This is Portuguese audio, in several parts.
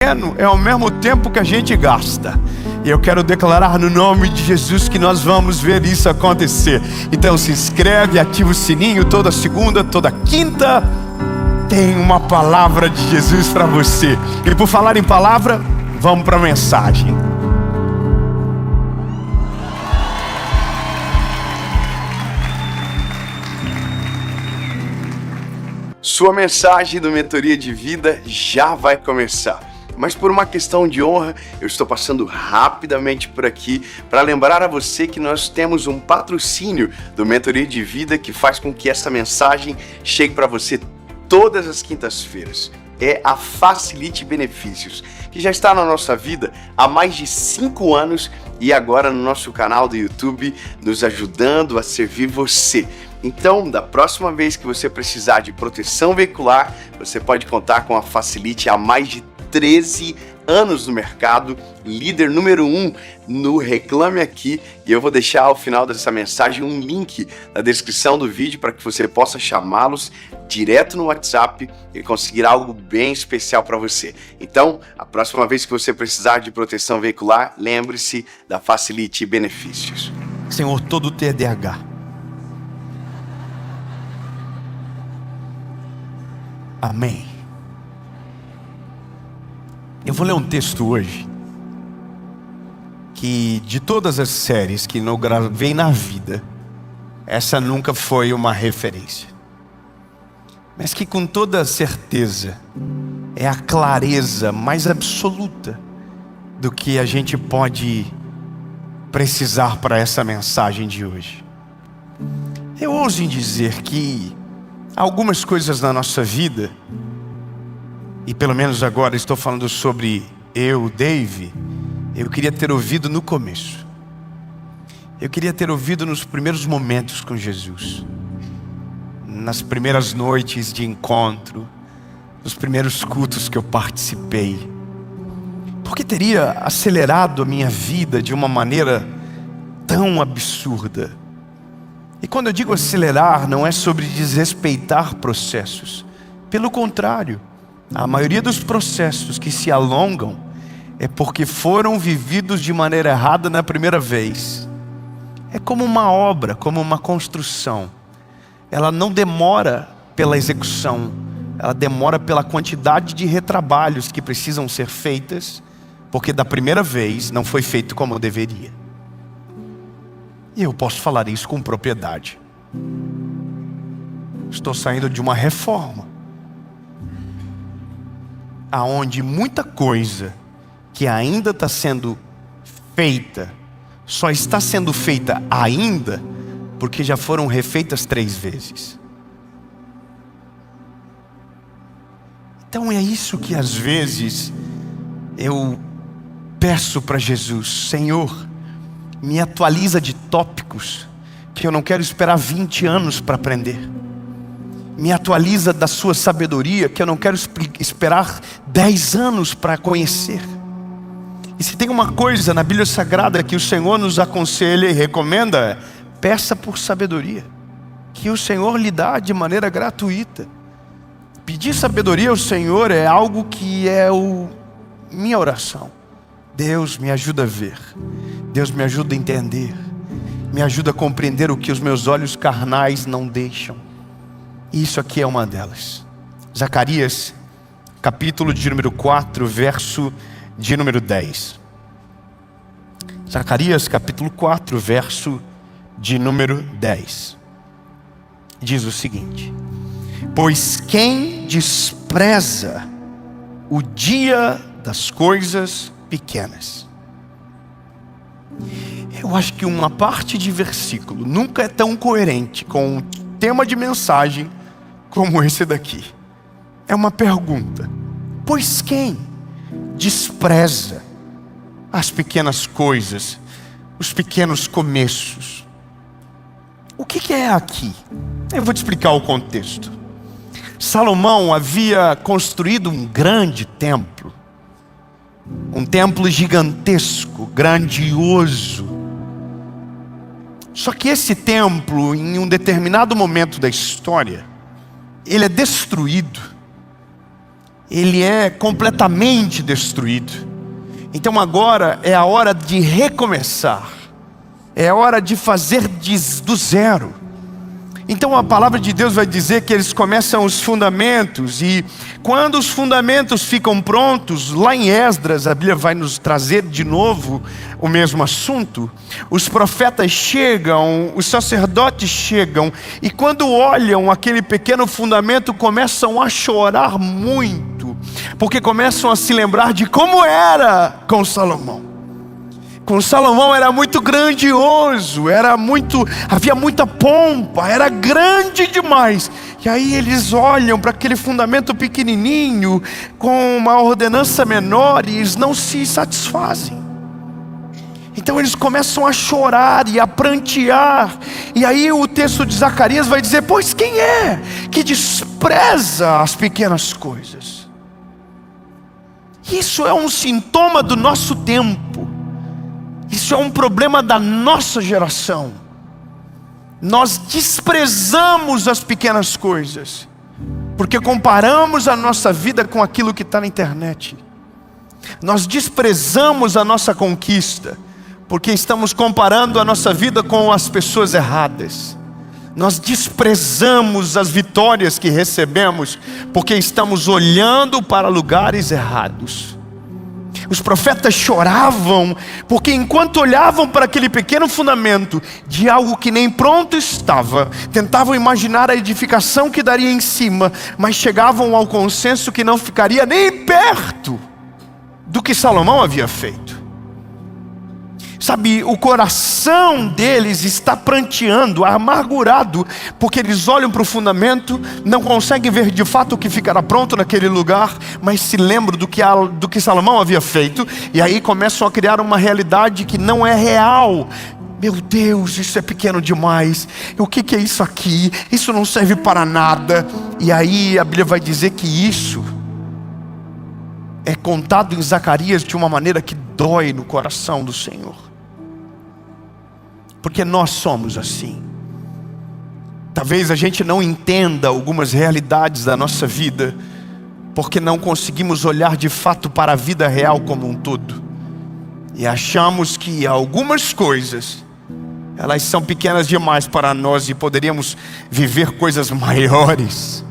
terreno é ao mesmo tempo que a gente gasta. E eu quero declarar no nome de Jesus que nós vamos ver isso acontecer. Então se inscreve, ativa o sininho. Toda segunda, toda quinta tem uma palavra de Jesus para você. E por falar em palavra, vamos para a mensagem. Sua mensagem do Mentoria de Vida já vai começar. Mas por uma questão de honra, eu estou passando rapidamente por aqui para lembrar a você que nós temos um patrocínio do Mentoria de Vida que faz com que essa mensagem chegue para você todas as quintas-feiras. É a Facilite Benefícios, que já está na nossa vida há mais de 5 anos e agora no nosso canal do YouTube, nos ajudando a servir você. Então, da próxima vez que você precisar de proteção veicular, você pode contar com a Facilite há mais de 13 anos no mercado, líder número 1 no Reclame Aqui, e eu vou deixar ao final dessa mensagem um link na descrição do vídeo para que você possa chamá-los direto no WhatsApp e conseguir algo bem especial para você. Então, a próxima vez que você precisar de proteção veicular, lembre-se da Facilite Benefícios. Senhor, todo TDAH, amém. Eu vou ler um texto hoje que, de todas as séries que eu gravei na vida, essa nunca foi uma referência, mas que com toda certeza é a clareza mais absoluta do que a gente pode precisar para essa mensagem de hoje. Eu ouso em dizer que algumas coisas na nossa vida, e pelo menos agora estou falando sobre eu, Dave, eu queria ter ouvido no começo. Eu queria ter ouvido nos primeiros momentos com Jesus, nas primeiras noites de encontro, nos primeiros cultos que eu participei, porque teria acelerado a minha vida de uma maneira tão absurda. E quando eu digo acelerar, não é sobre desrespeitar processos. Pelo contrário, a maioria dos processos que se alongam é porque foram vividos de maneira errada na primeira vez. É como uma obra, como uma construção. Ela não demora pela execução, ela demora pela quantidade de retrabalhos que precisam ser feitas, porque da primeira vez não foi feito como deveria. E eu posso falar isso com propriedade. Estou saindo de uma reforma, aonde muita coisa que ainda está sendo feita, só está sendo feita ainda, porque já foram refeitas 3 vezes. Então é isso que às vezes eu peço para Jesus: Senhor, me atualiza de tópicos que eu não quero esperar 20 anos para aprender. Me atualiza da sua sabedoria que eu não quero esperar 10 anos para conhecer. E se tem uma coisa na Bíblia Sagrada que o Senhor nos aconselha e recomenda, peça por sabedoria, que o Senhor lhe dá de maneira gratuita. Pedir sabedoria ao Senhor é algo que é minha oração. Deus, me ajuda a ver. Deus, me ajuda a entender. Me ajuda a compreender o que os meus olhos carnais não deixam. E isso aqui é uma delas. Zacarias, capítulo de número 4, verso de número 10. Zacarias, capítulo 4, verso de número 10. Diz o seguinte: pois quem despreza o dia das coisas pequenas. Eu acho que uma parte de versículo nunca é tão coerente com o tema de mensagem como esse daqui. É uma pergunta: pois quem despreza as pequenas coisas, os pequenos começos? O que é aqui? Eu vou te explicar o contexto. Salomão havia construído um grande templo, um templo gigantesco, grandioso. Só que esse templo, em um determinado momento da história, ele é destruído. ele é completamente destruído. Então agora é a hora de recomeçar, é hora de fazer do zero. Então a palavra de Deus vai dizer que eles começam os fundamentos, e quando os fundamentos ficam prontos, lá em Esdras, a Bíblia vai nos trazer de novo o mesmo assunto. Os profetas chegam, os sacerdotes chegam, e quando olham aquele pequeno fundamento, começam a chorar muito, porque começam a se lembrar de como era com Salomão. Com Salomão era muito grandioso, havia muita pompa, era grande demais. E aí eles olham para aquele fundamento pequenininho, com uma ordenança menor, e eles não se satisfazem. Então eles começam a chorar e a prantear. E aí o texto de Zacarias vai dizer: pois quem é que despreza as pequenas coisas? Isso é um sintoma do nosso tempo. Isso é um problema da nossa geração. Nós desprezamos as pequenas coisas, porque comparamos a nossa vida com aquilo que está na internet. Nós desprezamos a nossa conquista, porque estamos comparando a nossa vida com as pessoas erradas. Nós desprezamos as vitórias que recebemos, porque estamos olhando para lugares errados. Os profetas choravam, porque enquanto olhavam para aquele pequeno fundamento de algo que nem pronto estava, tentavam imaginar a edificação que daria em cima, mas chegavam ao consenso que não ficaria nem perto do que Salomão havia feito. Sabe, o coração deles está pranteando, amargurado, porque eles olham para o fundamento, não conseguem ver de fato o que ficará pronto naquele lugar, mas se lembram do que Salomão havia feito, e aí começam a criar uma realidade que não é real. Meu Deus, isso é pequeno demais. O que é isso aqui? Isso não serve para nada. E aí a Bíblia vai dizer que isso é contado em Zacarias de uma maneira que dói no coração do Senhor. Porque nós somos assim. Talvez a gente não entenda algumas realidades da nossa vida, porque não conseguimos olhar de fato para a vida real como um todo. E achamos que algumas coisas, elas são pequenas demais para nós e poderíamos viver coisas maiores.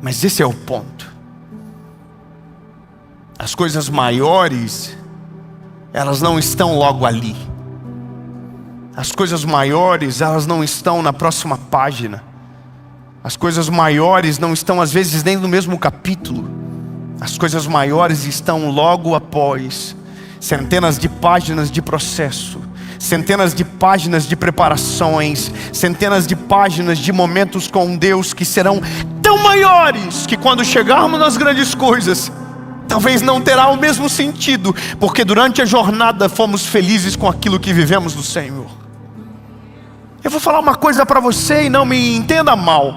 Mas esse é o ponto. As coisas maiores, elas não estão logo ali. As coisas maiores, elas não estão na próxima página. As coisas maiores não estão às vezes nem no mesmo capítulo. As coisas maiores estão logo após centenas de páginas de processo, centenas de páginas de preparações, centenas de páginas de momentos com Deus que serão tão maiores que quando chegarmos nas grandes coisas, talvez não terá o mesmo sentido, porque durante a jornada fomos felizes com aquilo que vivemos do Senhor. Eu vou falar uma coisa para você e não me entenda mal,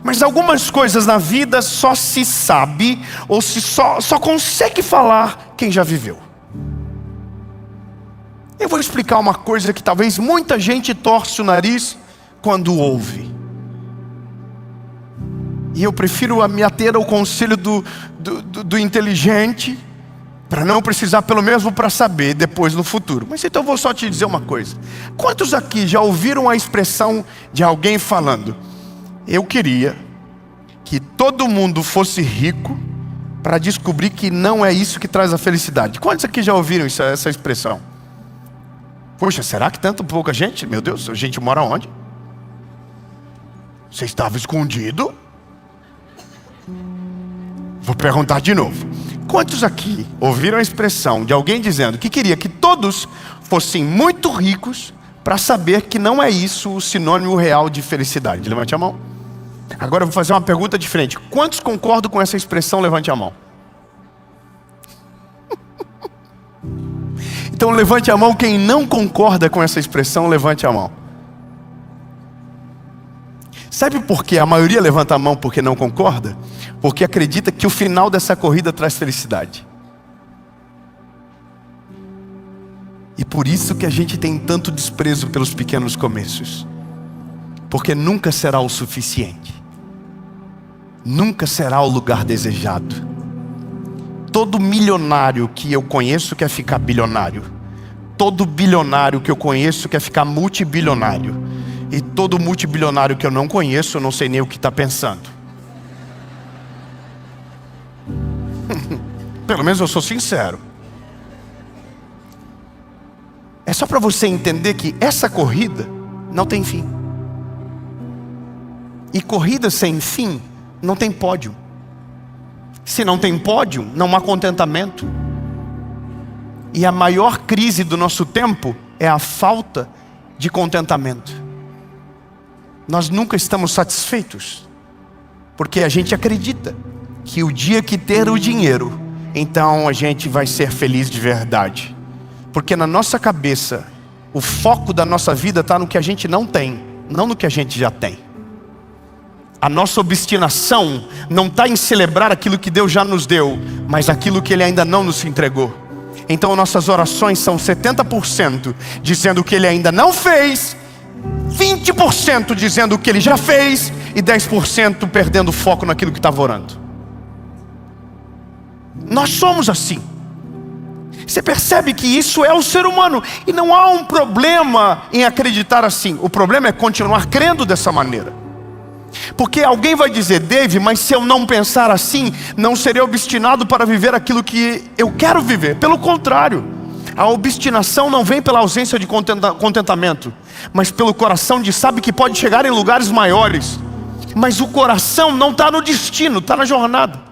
mas algumas coisas na vida só se sabe, ou só consegue falar quem já viveu. Eu vou explicar uma coisa que talvez muita gente torce o nariz quando ouve. E eu prefiro me ater ao conselho do inteligente, para não precisar pelo menos para saber depois no futuro. Mas então eu vou só te dizer uma coisa. Quantos aqui já ouviram a expressão de alguém falando: eu queria que todo mundo fosse rico para descobrir que não é isso que traz a felicidade? Quantos aqui já ouviram essa expressão? Poxa, será que tanto pouca gente? Meu Deus, a gente mora onde? Você estava escondido? Vou perguntar de novo. Quantos aqui ouviram a expressão de alguém dizendo que queria que todos fossem muito ricos para saber que não é isso o sinônimo real de felicidade? Levante a mão. Agora eu vou fazer uma pergunta diferente. Quantos concordam com essa expressão? Levante a mão. Então levante a mão quem não concorda com essa expressão, levante a mão. Sabe por que a maioria levanta a mão porque não concorda? Porque acredita que o final dessa corrida traz felicidade. E por isso que a gente tem tanto desprezo pelos pequenos começos. Porque nunca será o suficiente. nunca será o lugar desejado. Todo milionário que eu conheço quer ficar bilionário. Todo bilionário que eu conheço quer ficar multibilionário. E todo multibilionário que eu não conheço, eu não sei nem o que está pensando. Pelo menos eu sou sincero. É só para você entender que essa corrida não tem fim. E corrida sem fim não tem pódio. Se não tem pódio, não há contentamento. E a maior crise do nosso tempo é a falta de contentamento. Nós nunca estamos satisfeitos, porque a gente acredita que o dia que ter o dinheiro, então a gente vai ser feliz de verdade. Porque na nossa cabeça, o foco da nossa vida está no que a gente não tem, não no que a gente já tem. A nossa obstinação não está em celebrar aquilo que Deus já nos deu, mas aquilo que Ele ainda não nos entregou. Então nossas orações são 70% dizendo o que Ele ainda não fez, 20% dizendo o que Ele já fez e 10% perdendo foco naquilo que estava orando. Nós somos assim. Você percebe que isso é o ser humano. E não há um problema em acreditar assim. O problema é continuar crendo dessa maneira. Porque alguém vai dizer: Dave, mas se eu não pensar assim, não serei obstinado para viver aquilo que eu quero viver. Pelo contrário, a obstinação não vem pela ausência de contentamento, mas pelo coração de sabe que pode chegar em lugares maiores. Mas o coração não está no destino, está na jornada.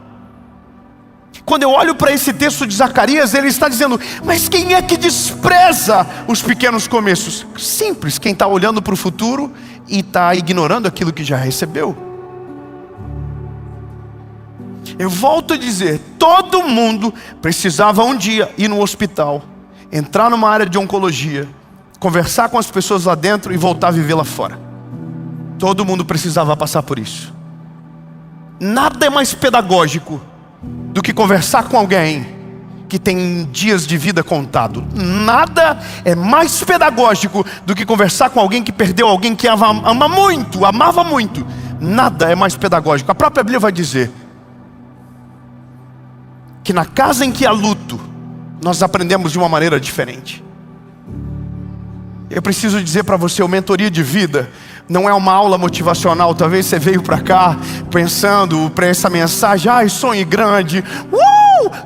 Quando eu olho para esse texto de Zacarias, ele está dizendo: mas quem é que despreza os pequenos começos? Simples, quem está olhando para o futuro e está ignorando aquilo que já recebeu. Eu volto a dizer, todo mundo precisava um dia ir no hospital, entrar numa área de oncologia, conversar com as pessoas lá dentro e voltar a viver lá fora. Todo mundo precisava passar por isso. Nada é mais pedagógico do que conversar com alguém que tem dias de vida contado. Nada é mais pedagógico do que conversar com alguém que perdeu alguém que amava muito. Nada é mais pedagógico. A própria Bíblia vai dizer que na casa em que há luto, nós aprendemos de uma maneira diferente. Eu preciso dizer para você, o Mentoria de Vida não é uma aula motivacional. Talvez você veio para cá pensando para essa mensagem: ai, sonhe grande,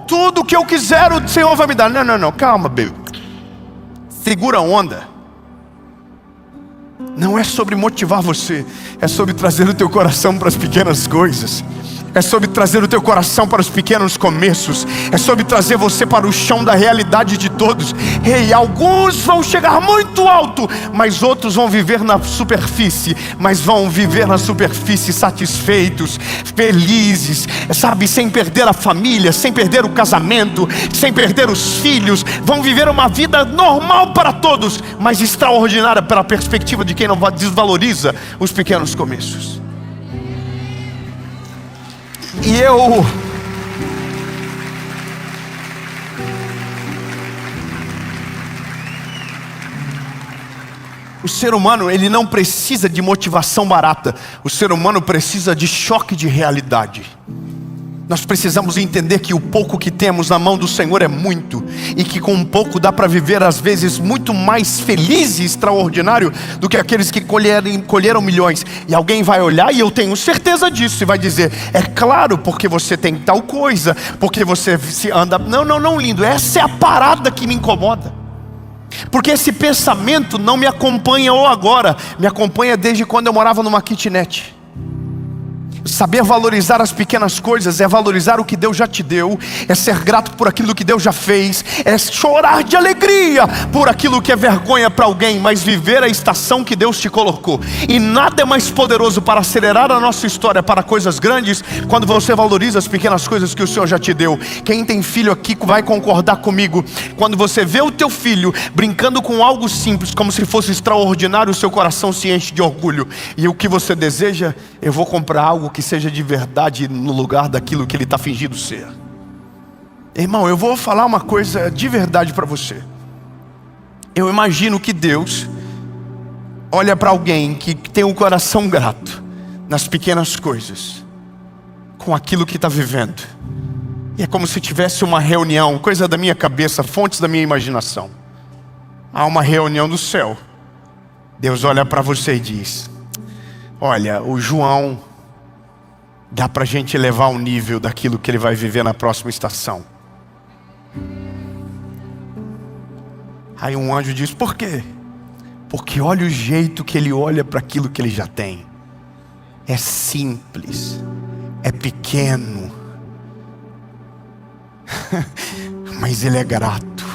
tudo que eu quiser o Senhor vai me dar. Não, calma, baby. Segura a onda. Não é sobre motivar você, é sobre trazer o teu coração para as pequenas coisas. É sobre trazer o teu coração para os pequenos começos. É sobre trazer você para o chão da realidade de todos. Alguns vão chegar muito alto, mas outros vão viver na superfície. Mas vão viver na superfície satisfeitos, felizes, sabe, sem perder a família, sem perder o casamento, sem perder os filhos. Vão viver uma vida normal para todos, mas extraordinária pela perspectiva de quem não desvaloriza os pequenos começos. O ser humano, ele não precisa de motivação barata. O ser humano precisa de choque de realidade. Nós precisamos entender que o pouco que temos na mão do Senhor é muito, e que com pouco dá para viver às vezes muito mais feliz e extraordinário do que aqueles que colheram milhões. E alguém vai olhar, e eu tenho certeza disso, e vai dizer: é claro, porque você tem tal coisa, porque você se anda... Não, lindo, essa é a parada que me incomoda. Porque esse pensamento não me acompanha agora, me acompanha desde quando eu morava numa kitnet. Saber valorizar as pequenas coisas é valorizar o que Deus já te deu, é ser grato por aquilo que Deus já fez, é chorar de alegria por aquilo que é vergonha para alguém, mas viver a estação que Deus te colocou. E nada é mais poderoso para acelerar a nossa história para coisas grandes quando você valoriza as pequenas coisas que o Senhor já te deu. Quem tem filho aqui vai concordar comigo. Quando você vê o teu filho brincando com algo simples como se fosse extraordinário, o seu coração se enche de orgulho. E o que você deseja? Eu vou comprar algo que seja de verdade no lugar daquilo que ele está fingindo ser. Irmão, eu vou falar uma coisa de verdade para você. Eu imagino que Deus olha para alguém que tem um coração grato nas pequenas coisas, com aquilo que está vivendo. E é como se tivesse uma reunião, coisa da minha cabeça, fontes da minha imaginação. Há uma reunião do céu. Deus olha para você e diz: olha, o João, dá para a gente elevar o nível daquilo que ele vai viver na próxima estação. Aí um anjo diz: por quê? Porque olha o jeito que ele olha para aquilo que ele já tem. É simples, é pequeno, mas ele é grato,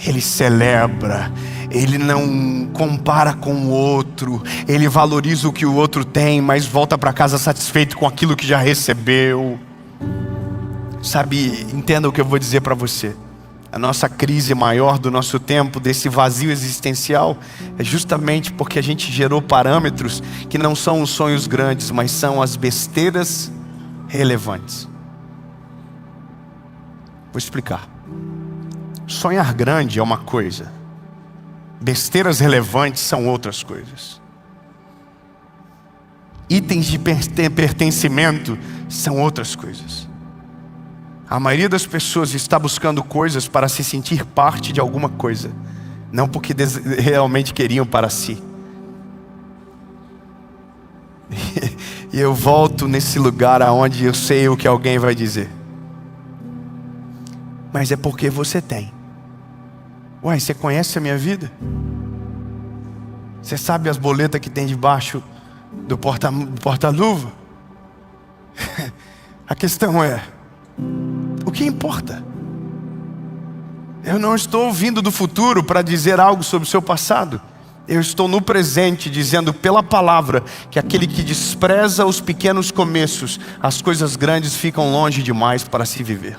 ele celebra, ele não compara com o outro, ele valoriza o que o outro tem, mas volta para casa satisfeito com aquilo que já recebeu. Sabe, entenda o que eu vou dizer para você. A nossa crise maior do nosso tempo, desse vazio existencial, é justamente porque a gente gerou parâmetros que não são os sonhos grandes, mas são as besteiras relevantes. Vou explicar. Sonhar grande é uma coisa, besteiras relevantes são outras coisas. Itens de pertencimento são outras coisas. A maioria das pessoas está buscando coisas para se sentir parte de alguma coisa, não porque realmente queriam para si. E eu volto nesse lugar aonde eu sei o que alguém vai dizer. Mas é porque você tem. Uai, você conhece a minha vida? Você sabe as boletas que tem debaixo do porta-luva? A questão é: o que importa? Eu não estou vindo do futuro para dizer algo sobre o seu passado. Eu estou no presente dizendo pela palavra que aquele que despreza os pequenos começos, as coisas grandes ficam longe demais para se viver.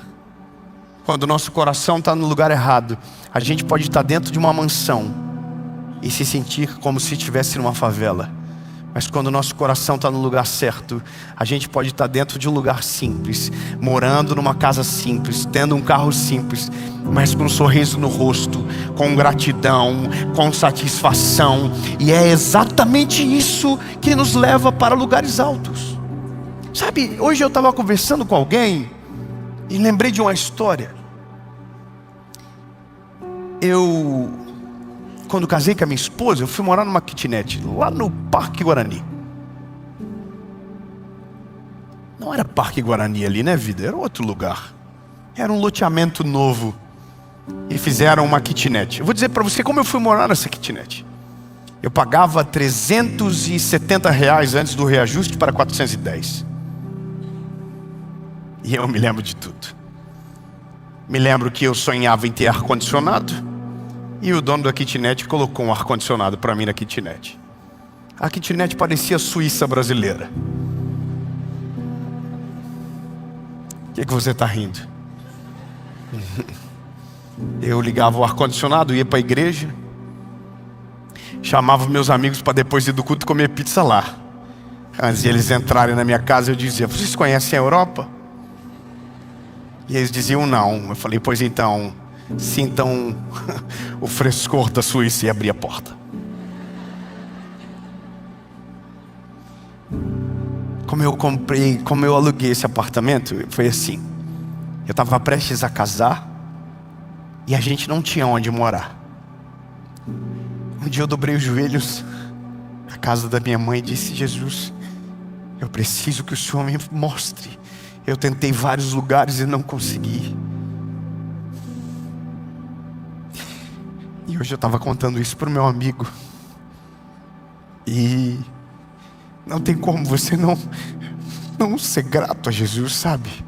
Quando o nosso coração está no lugar errado, a gente pode estar dentro de uma mansão e se sentir como se estivesse numa favela. Mas quando o nosso coração está no lugar certo, a gente pode estar dentro de um lugar simples, morando numa casa simples, tendo um carro simples, mas com um sorriso no rosto, com gratidão, com satisfação. E é exatamente isso que nos leva para lugares altos. Sabe, hoje eu estava conversando com alguém e lembrei de uma história. Quando casei com a minha esposa, eu fui morar numa kitnet lá no Parque Guarani. Não era Parque Guarani ali, né, vida? Era outro lugar. Era um loteamento novo. E fizeram uma kitnet. Eu vou dizer para você como eu fui morar nessa kitnet. Eu pagava R$370 antes do reajuste para 410. E eu me lembro de tudo. Me lembro que eu sonhava em ter ar-condicionado. E o dono da kitnet colocou um ar-condicionado para mim na kitnet. A kitnet parecia a Suíça brasileira. O que você está rindo? Eu ligava o ar-condicionado, ia para a igreja, chamava meus amigos para depois ir do culto comer pizza lá. Antes de eles entrarem na minha casa, eu dizia: vocês conhecem a Europa? E eles diziam não. Eu falei: pois então, sintam o frescor da Suíça, e abri a porta. Como eu aluguei esse apartamento, foi assim. Eu estava prestes a casar e a gente não tinha onde morar. Um dia eu dobrei os joelhos na casa da minha mãe e disse: Jesus, eu preciso que o Senhor me mostre. Eu tentei vários lugares e não consegui. E hoje eu estava contando isso para o meu amigo. E não tem como você não ser grato a Jesus, sabe?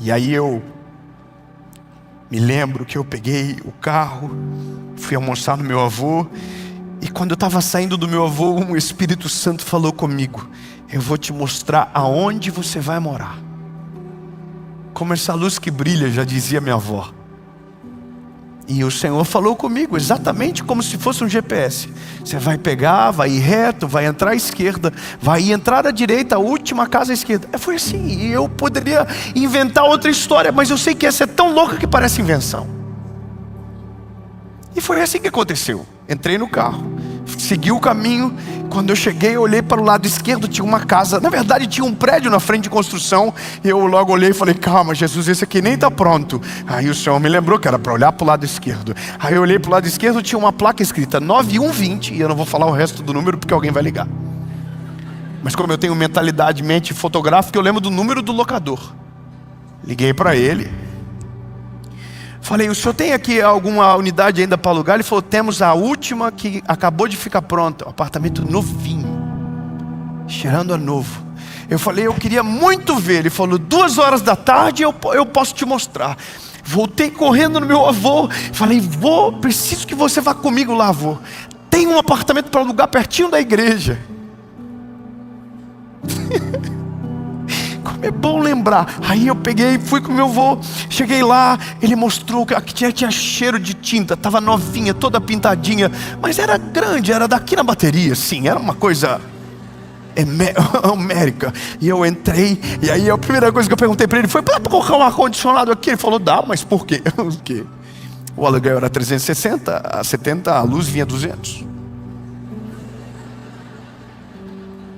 E aí eu me lembro que eu peguei o carro, fui almoçar no meu avô. E quando eu estava saindo do meu avô, o Espírito Santo falou comigo: eu vou te mostrar aonde você vai morar. Como essa luz que brilha, já dizia minha avó. E o Senhor falou comigo exatamente como se fosse um GPS. Você vai pegar, vai ir reto, vai entrar à esquerda, vai entrar à direita, a última casa à esquerda. Foi assim. E eu poderia inventar outra história, mas eu sei que essa é tão louca que parece invenção. E foi assim que aconteceu. Entrei no carro, segui o caminho. Quando eu cheguei, eu olhei para o lado esquerdo, tinha uma casa. Na verdade, tinha um prédio na frente de construção. E eu logo olhei e falei: calma, Jesus, esse aqui nem está pronto. Aí o Senhor me lembrou que era para olhar para o lado esquerdo. Aí eu olhei para o lado esquerdo, tinha uma placa escrita 9120. E eu não vou falar o resto do número porque alguém vai ligar. Mas como eu tenho mentalidade, mente fotográfica, eu lembro do número do locador. Liguei para ele. Falei: o senhor tem aqui alguma unidade ainda para alugar? Ele falou: temos a última que acabou de ficar pronta. Um apartamento novinho, cheirando a novo. Eu falei: eu queria muito ver. Ele falou: 2 horas da tarde eu posso te mostrar. Voltei correndo no meu avô. Falei: vô, preciso que você vá comigo lá, avô. Tem um apartamento para alugar pertinho da igreja. Como é bom lembrar. Aí eu peguei, fui com meu avô. Cheguei lá, ele mostrou que tinha cheiro de tinta. Estava novinha, toda pintadinha. Mas era grande, era daqui na bateria, sim. Era uma coisa América. E eu entrei. E aí a primeira coisa que eu perguntei para ele foi: dá para colocar um ar-condicionado aqui? Ele falou: dá, mas por quê? O aluguel era 360, a 70, a luz vinha 200.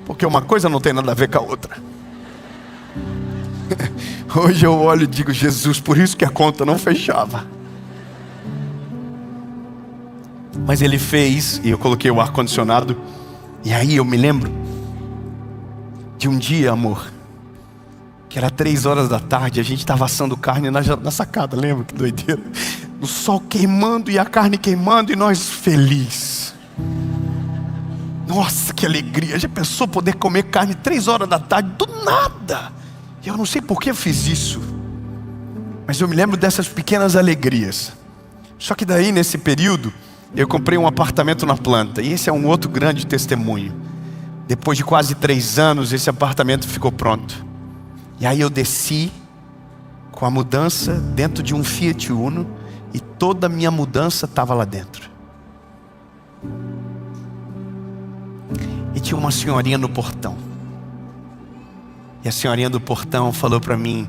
Porque uma coisa não tem nada a ver com a outra. Hoje eu olho e digo: Jesus, por isso que a conta não fechava. Mas ele fez, e eu coloquei o ar-condicionado. E aí eu me lembro de um dia, amor, que era 3 horas da tarde. A gente estava assando carne na sacada, lembra? Que doideira. O sol queimando e a carne queimando e nós felizes. Nossa, que alegria. Já pensou poder comer carne 3 horas da tarde? Do nada. Eu não sei por que eu fiz isso, mas eu me lembro dessas pequenas alegrias. Só que daí, nesse período, eu comprei um apartamento na planta. E esse é um outro grande testemunho. Depois de quase 3 anos, esse apartamento ficou pronto. E aí eu desci com a mudança dentro de um Fiat Uno. E toda a minha mudança estava lá dentro. E tinha uma senhorinha no portão. E a senhorinha do portão falou para mim: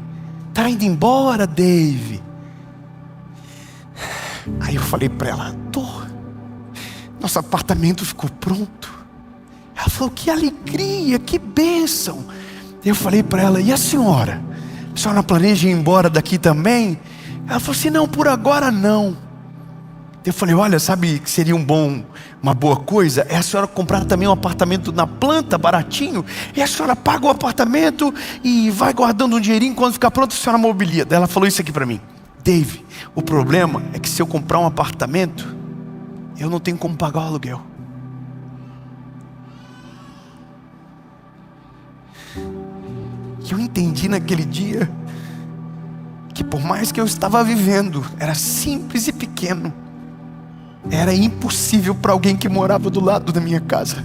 tá indo embora, Dave? Aí eu falei para ela: tô. Nosso apartamento ficou pronto. Ela falou: que alegria, que bênção. Eu falei para ela: e a senhora? A senhora planeja ir embora daqui também? Ela falou assim: não, por agora não. Eu falei: olha, sabe que seria uma boa coisa? É a senhora comprar também um apartamento na planta, baratinho. E a senhora paga o apartamento e vai guardando um dinheirinho. Quando ficar pronto, a senhora mobilia. Daí ela falou isso aqui para mim: Dave, o problema é que se eu comprar um apartamento, eu não tenho como pagar o aluguel. E eu entendi naquele dia que por mais que eu estava vivendo, era simples e pequeno, era impossível para alguém que morava do lado da minha casa.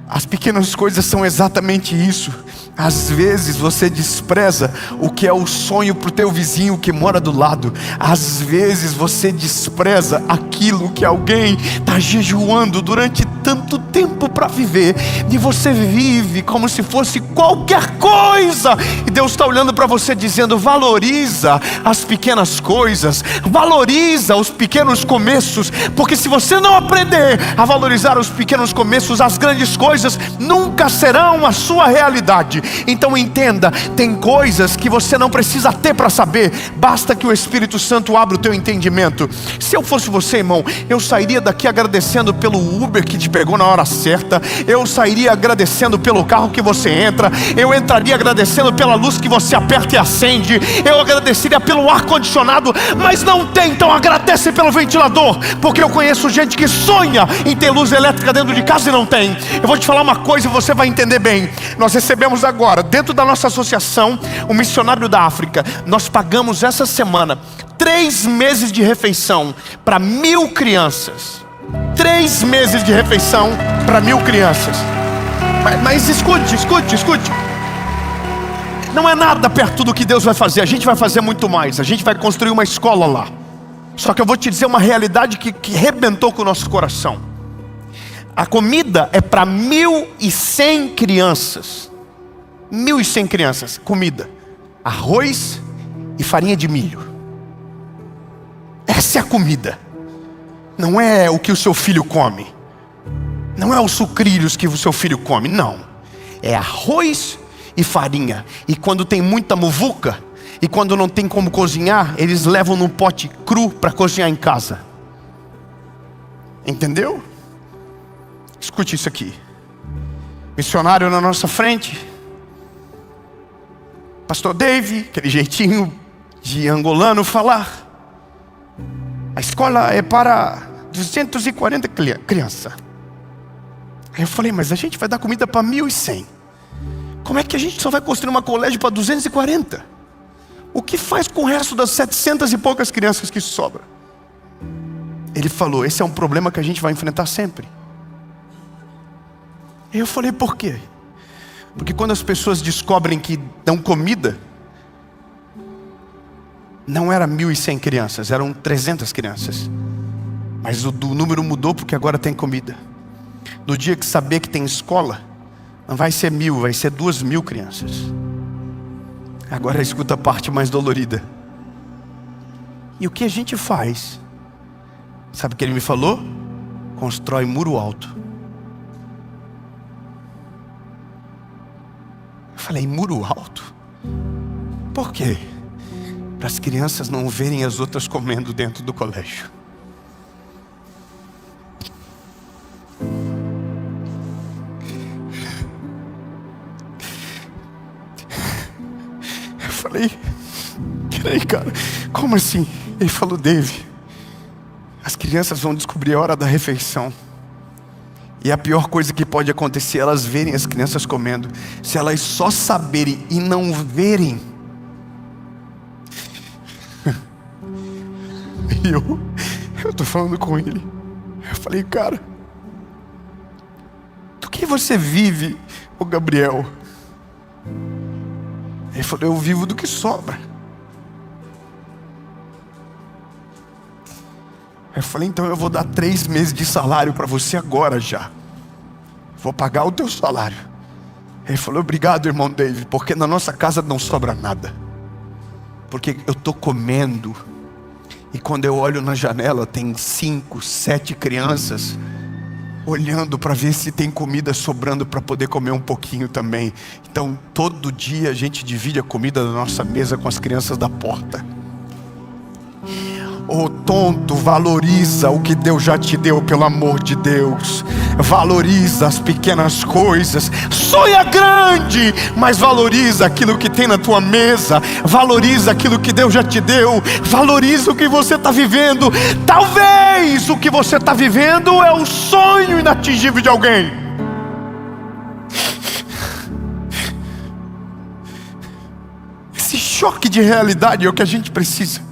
As pequenas coisas são exatamente isso. Às vezes você despreza o que é o sonho para o teu vizinho que mora do lado. Às vezes você despreza aquilo que alguém está jejuando durante tanto tempo para viver, e você vive como se fosse qualquer coisa. E Deus está olhando para você dizendo: valoriza as pequenas coisas, valoriza os pequenos começos, porque se você não aprender a valorizar os pequenos começos, as grandes coisas nunca serão a sua realidade. Então entenda, tem coisas que você não precisa ter para saber, basta que o Espírito Santo abra o teu entendimento. Se eu fosse você, irmão, eu sairia daqui agradecendo pelo Uber que te pegou na hora certa, eu sairia agradecendo pelo carro que você entra, eu entraria agradecendo pela luz que você aperta e acende, eu agradeceria pelo ar-condicionado, mas não tem, então agradece pelo ventilador, porque eu conheço gente que sonha em ter luz elétrica dentro de casa e não tem. Eu vou te falar uma coisa e você vai entender bem. Nós recebemos agora, dentro da nossa associação, um missionário da África. Nós pagamos essa semana 3 meses de refeição para 1000 crianças. 3 meses de refeição para 1000 crianças. Mas escute. Não é nada perto do que Deus vai fazer. A gente vai fazer muito mais. A gente vai construir uma escola lá. Só que eu vou te dizer uma realidade que rebentou com o nosso coração. A comida é para 1.100 crianças. 1.100 crianças. Comida: arroz e farinha de milho. Essa é a comida. não é o que o seu filho come, não é os sucrilhos que o seu filho come, não. É arroz e farinha. E quando tem muita muvuca, e quando não tem como cozinhar, eles levam num pote cru para cozinhar em casa. Entendeu? Escute isso aqui. Missionário na nossa frente, Pastor Dave, aquele jeitinho de angolano falar. A escola é para 240 crianças. Aí eu falei, mas a gente vai dar comida para 1.100. Como é que a gente só vai construir uma colégio para 240? O que faz com o resto das 700 e poucas crianças que sobram? Ele falou, esse é um problema que a gente vai enfrentar sempre. Aí eu falei, por quê? Porque quando as pessoas descobrem que dão comida, não era 1.100 crianças, eram 300 crianças. Mas o número mudou porque agora tem comida. No dia que saber que tem escola, não vai ser 1.000, vai ser 2.000 crianças. Agora escuta a parte mais dolorida. E o que a gente faz? Sabe o que ele me falou? Constrói muro alto. Eu falei, muro alto? Por quê? Para as crianças não verem as outras comendo dentro do colégio. Eu falei, peraí, cara, como assim? Ele falou, Dave, as crianças vão descobrir a hora da refeição. E a pior coisa que pode acontecer é elas verem as crianças comendo. Se elas só saberem e não verem. E eu tô falando com ele. Eu falei, cara, do que você vive, ô Gabriel? Ele falou, eu vivo do que sobra. Eu falei, então eu vou dar 3 meses de salário para você agora já. Vou pagar o teu salário. Ele falou, obrigado, irmão David, porque na nossa casa não sobra nada. Porque eu estou comendo. E quando eu olho na janela, tem 5, 7 crianças olhando para ver se tem comida sobrando para poder comer um pouquinho também. Então todo dia a gente divide a comida da nossa mesa com as crianças da porta. Ô tonto, valoriza o que Deus já te deu, pelo amor de Deus. Valoriza as pequenas coisas. Sonha grande, mas valoriza aquilo que tem na tua mesa. Valoriza aquilo que Deus já te deu. Valoriza o que você está vivendo. Talvez o que você está vivendo é o sonho inatingível de alguém. Esse choque de realidade é o que a gente precisa.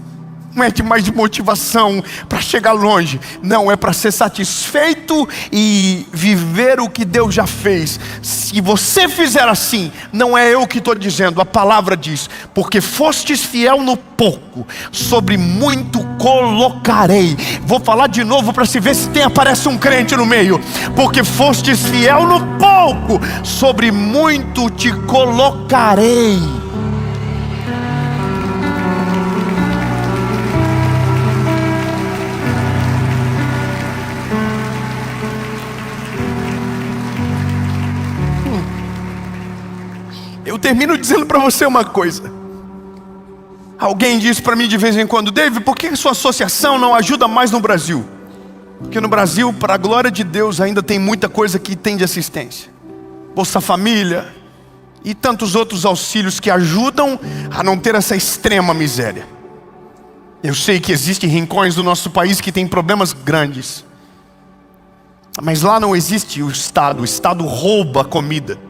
Não é de mais motivação para chegar longe. Não, é para ser satisfeito e viver o que Deus já fez. Se você fizer assim, não é eu que estou dizendo, a palavra diz, porque fostes fiel no pouco, sobre muito colocarei. Vou falar de novo para se ver se aparece um crente no meio. Porque fostes fiel no pouco, sobre muito te colocarei. Eu termino dizendo para você uma coisa. Alguém diz para mim de vez em quando, David, por que a sua associação não ajuda mais no Brasil? Porque no Brasil, para a glória de Deus, ainda tem muita coisa que tem de assistência. Bolsa Família e tantos outros auxílios que ajudam a não ter essa extrema miséria. Eu sei que existem rincões do nosso país que têm problemas grandes. Mas lá não existe o Estado rouba a comida.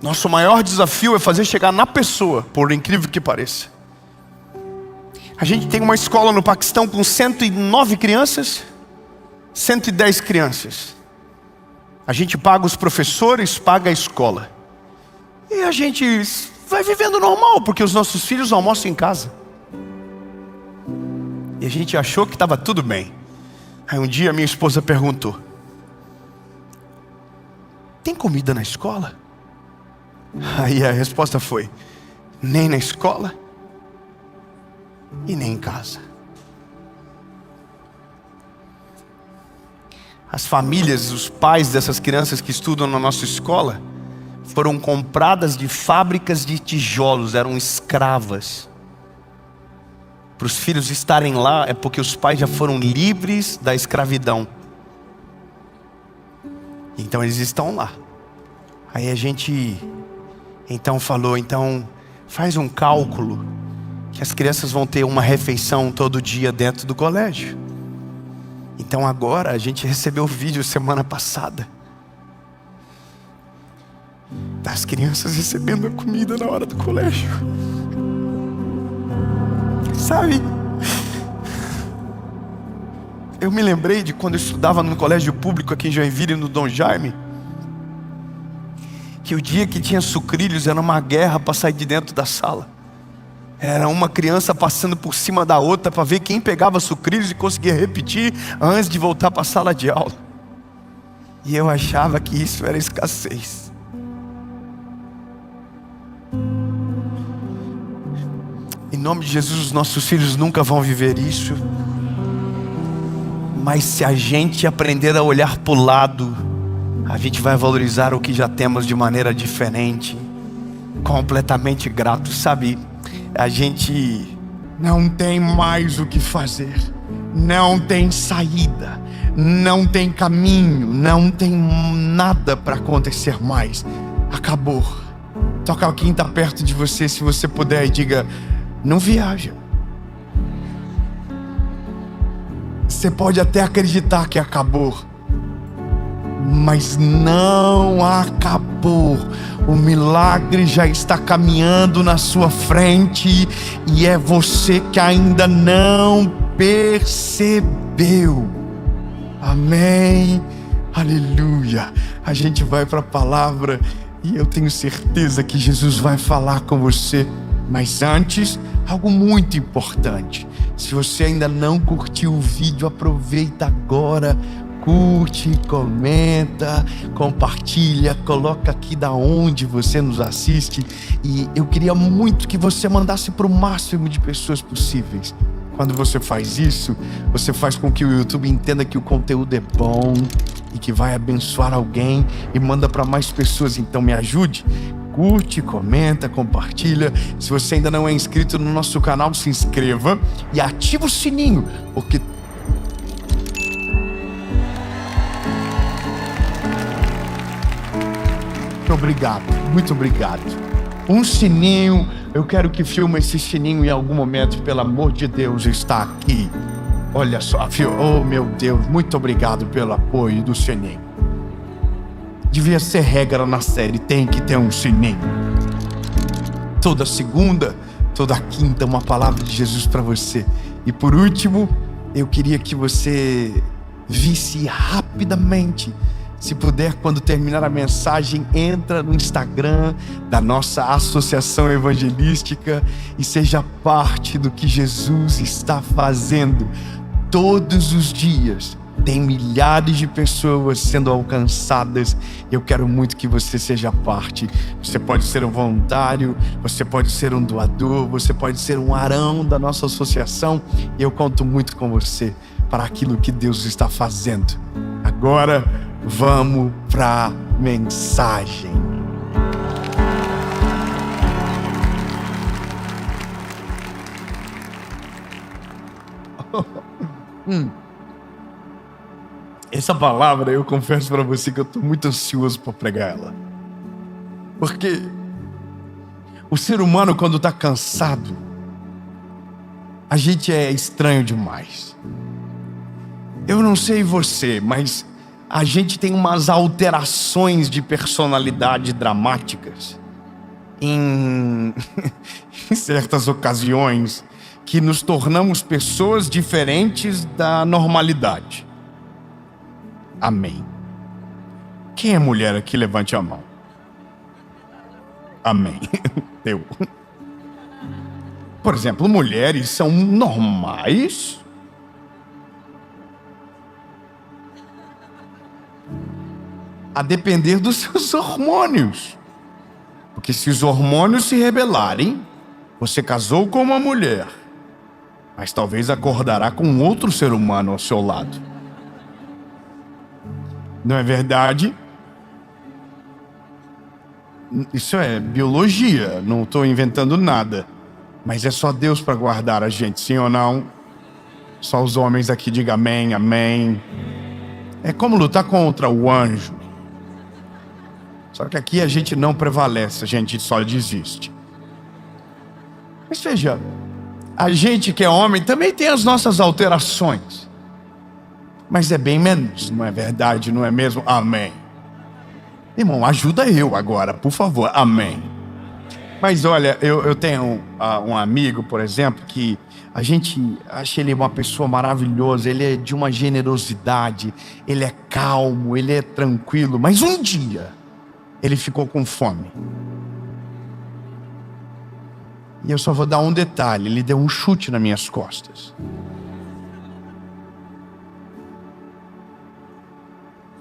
Nosso maior desafio é fazer chegar na pessoa, por incrível que pareça. A gente tem uma escola no Paquistão com 109 crianças, 110 crianças. A gente paga os professores, paga a escola. E a gente vai vivendo normal, porque os nossos filhos almoçam em casa. E a gente achou que estava tudo bem. Aí um dia minha esposa perguntou, tem comida na escola? Aí a resposta foi, nem na escola e nem em casa. As famílias, os pais dessas crianças que estudam na nossa escola foram compradas de fábricas de tijolos, eram escravas. Para os filhos estarem lá é porque os pais já foram livres da escravidão. Então eles estão lá. Aí a gente então falou, então faz um cálculo que as crianças vão ter uma refeição todo dia dentro do colégio. Então agora a gente recebeu o vídeo semana passada das crianças recebendo a comida na hora do colégio. Sabe? Eu me lembrei de quando eu estudava no colégio público aqui em Joinville, no Dom Jaime, que o dia que tinha sucrilhos era uma guerra para sair de dentro da sala. Era uma criança passando por cima da outra para ver quem pegava sucrilhos e conseguia repetir antes de voltar para a sala de aula. E eu achava que isso era escassez. Em nome de Jesus, os nossos filhos nunca vão viver isso. Mas se a gente aprender a olhar para o lado, a gente vai valorizar o que já temos de maneira diferente, completamente grato, sabe? A gente não tem mais o que fazer, não tem saída, não tem caminho, não tem nada para acontecer mais. Acabou. Toca quem está perto de você, se você puder, e diga: não viaja. Você pode até acreditar que acabou, mas não acabou. O milagre já está caminhando na sua frente e é você que ainda não percebeu. Amém, aleluia. A gente vai para a palavra e eu tenho certeza que Jesus vai falar com você. Mas antes, algo muito importante. Se você ainda não curtiu o vídeo, aproveita agora. Curte, comenta, compartilha, coloca aqui da onde você nos assiste. E eu queria muito que você mandasse para o máximo de pessoas possíveis. Quando você faz isso, você faz com que o YouTube entenda que o conteúdo é bom e que vai abençoar alguém e manda para mais pessoas. Então me ajude. Curte, comenta, compartilha. Se você ainda não é inscrito no nosso canal, se inscreva e ativa o sininho, porque muito obrigado. Um sininho, eu quero que filme esse sininho em algum momento, pelo amor de Deus, está aqui. Olha só, oh meu Deus, muito obrigado pelo apoio do sininho. Devia ser regra na série, tem que ter um sininho. Toda segunda, toda quinta, uma palavra de Jesus para você. E por último, eu queria que você visse rapidamente, se puder, quando terminar a mensagem, entra no Instagram da nossa associação evangelística e seja parte do que Jesus está fazendo. Todos os dias tem milhares de pessoas sendo alcançadas e eu quero muito que você seja parte. Você pode ser um voluntário, você pode ser um doador, você pode ser um arão da nossa associação e eu conto muito com você para aquilo que Deus está fazendo. Agora, vamos para a mensagem. Essa palavra, eu confesso para você que eu estou muito ansioso para pregar ela. Porque o ser humano, quando está cansado, a gente é estranho demais. Eu não sei você, mas a gente tem umas alterações de personalidade dramáticas em certas ocasiões que nos tornamos pessoas diferentes da normalidade. Amém. Quem é mulher aqui, levante a mão. Amém. Eu. Por exemplo, mulheres são normais a depender dos seus hormônios. Porque se os hormônios se rebelarem, você casou com uma mulher, mas talvez acordará com outro ser humano ao seu lado. Não é verdade? Isso é biologia, não estou inventando nada. Mas é só Deus para guardar a gente, sim ou não? Só os homens aqui digam amém, amém. É como lutar contra o anjo. Só que aqui a gente não prevalece, a gente só desiste. Mas veja, a gente que é homem também tem as nossas alterações. Mas é bem menos, não é verdade, não é mesmo? Amém. Irmão, ajuda eu agora, por favor, amém. Mas olha, eu tenho um amigo, por exemplo, que a gente acha ele uma pessoa maravilhosa, ele é de uma generosidade, ele é calmo, ele é tranquilo, mas um dia ele ficou com fome. E eu só vou dar um detalhe, ele deu um chute nas minhas costas.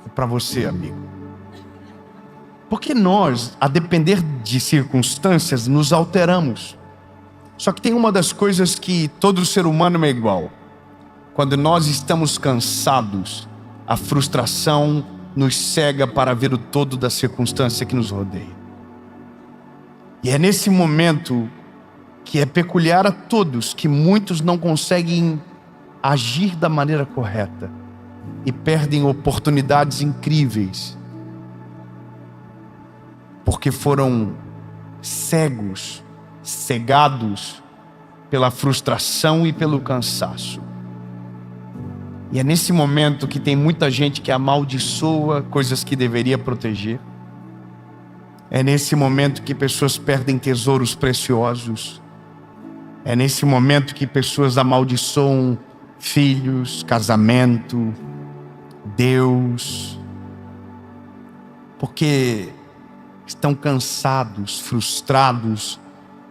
É para você, amigo. Porque nós, a depender de circunstâncias, nos alteramos. Só que tem uma das coisas que todo ser humano é igual. Quando nós estamos cansados, a frustração nos cega para ver o todo da circunstância que nos rodeia. E é nesse momento que é peculiar a todos que muitos não conseguem agir da maneira correta e perdem oportunidades incríveis porque foram cegados pela frustração e pelo cansaço. E é nesse momento que tem muita gente que amaldiçoa coisas que deveria proteger. É nesse momento que pessoas perdem tesouros preciosos. É nesse momento que pessoas amaldiçoam filhos, casamento, Deus, porque estão cansados, frustrados,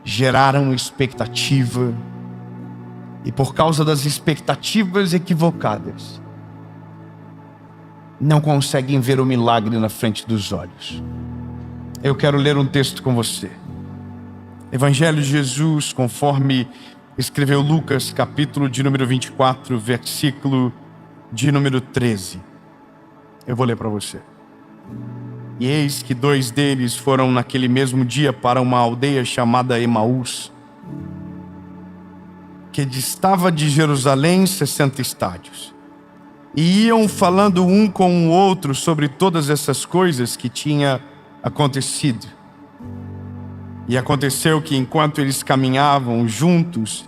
geraram expectativa, e por causa das expectativas equivocadas, não conseguem ver o milagre na frente dos olhos. Eu quero ler um texto com você. Evangelho de Jesus, conforme escreveu Lucas, capítulo de número 24, versículo de número 13. Eu vou ler para você. E eis que 2 deles foram naquele mesmo dia para uma aldeia chamada Emaús, que distava de Jerusalém 60 estádios. E iam falando um com o outro sobre todas essas coisas que tinha acontecido. E aconteceu que enquanto eles caminhavam juntos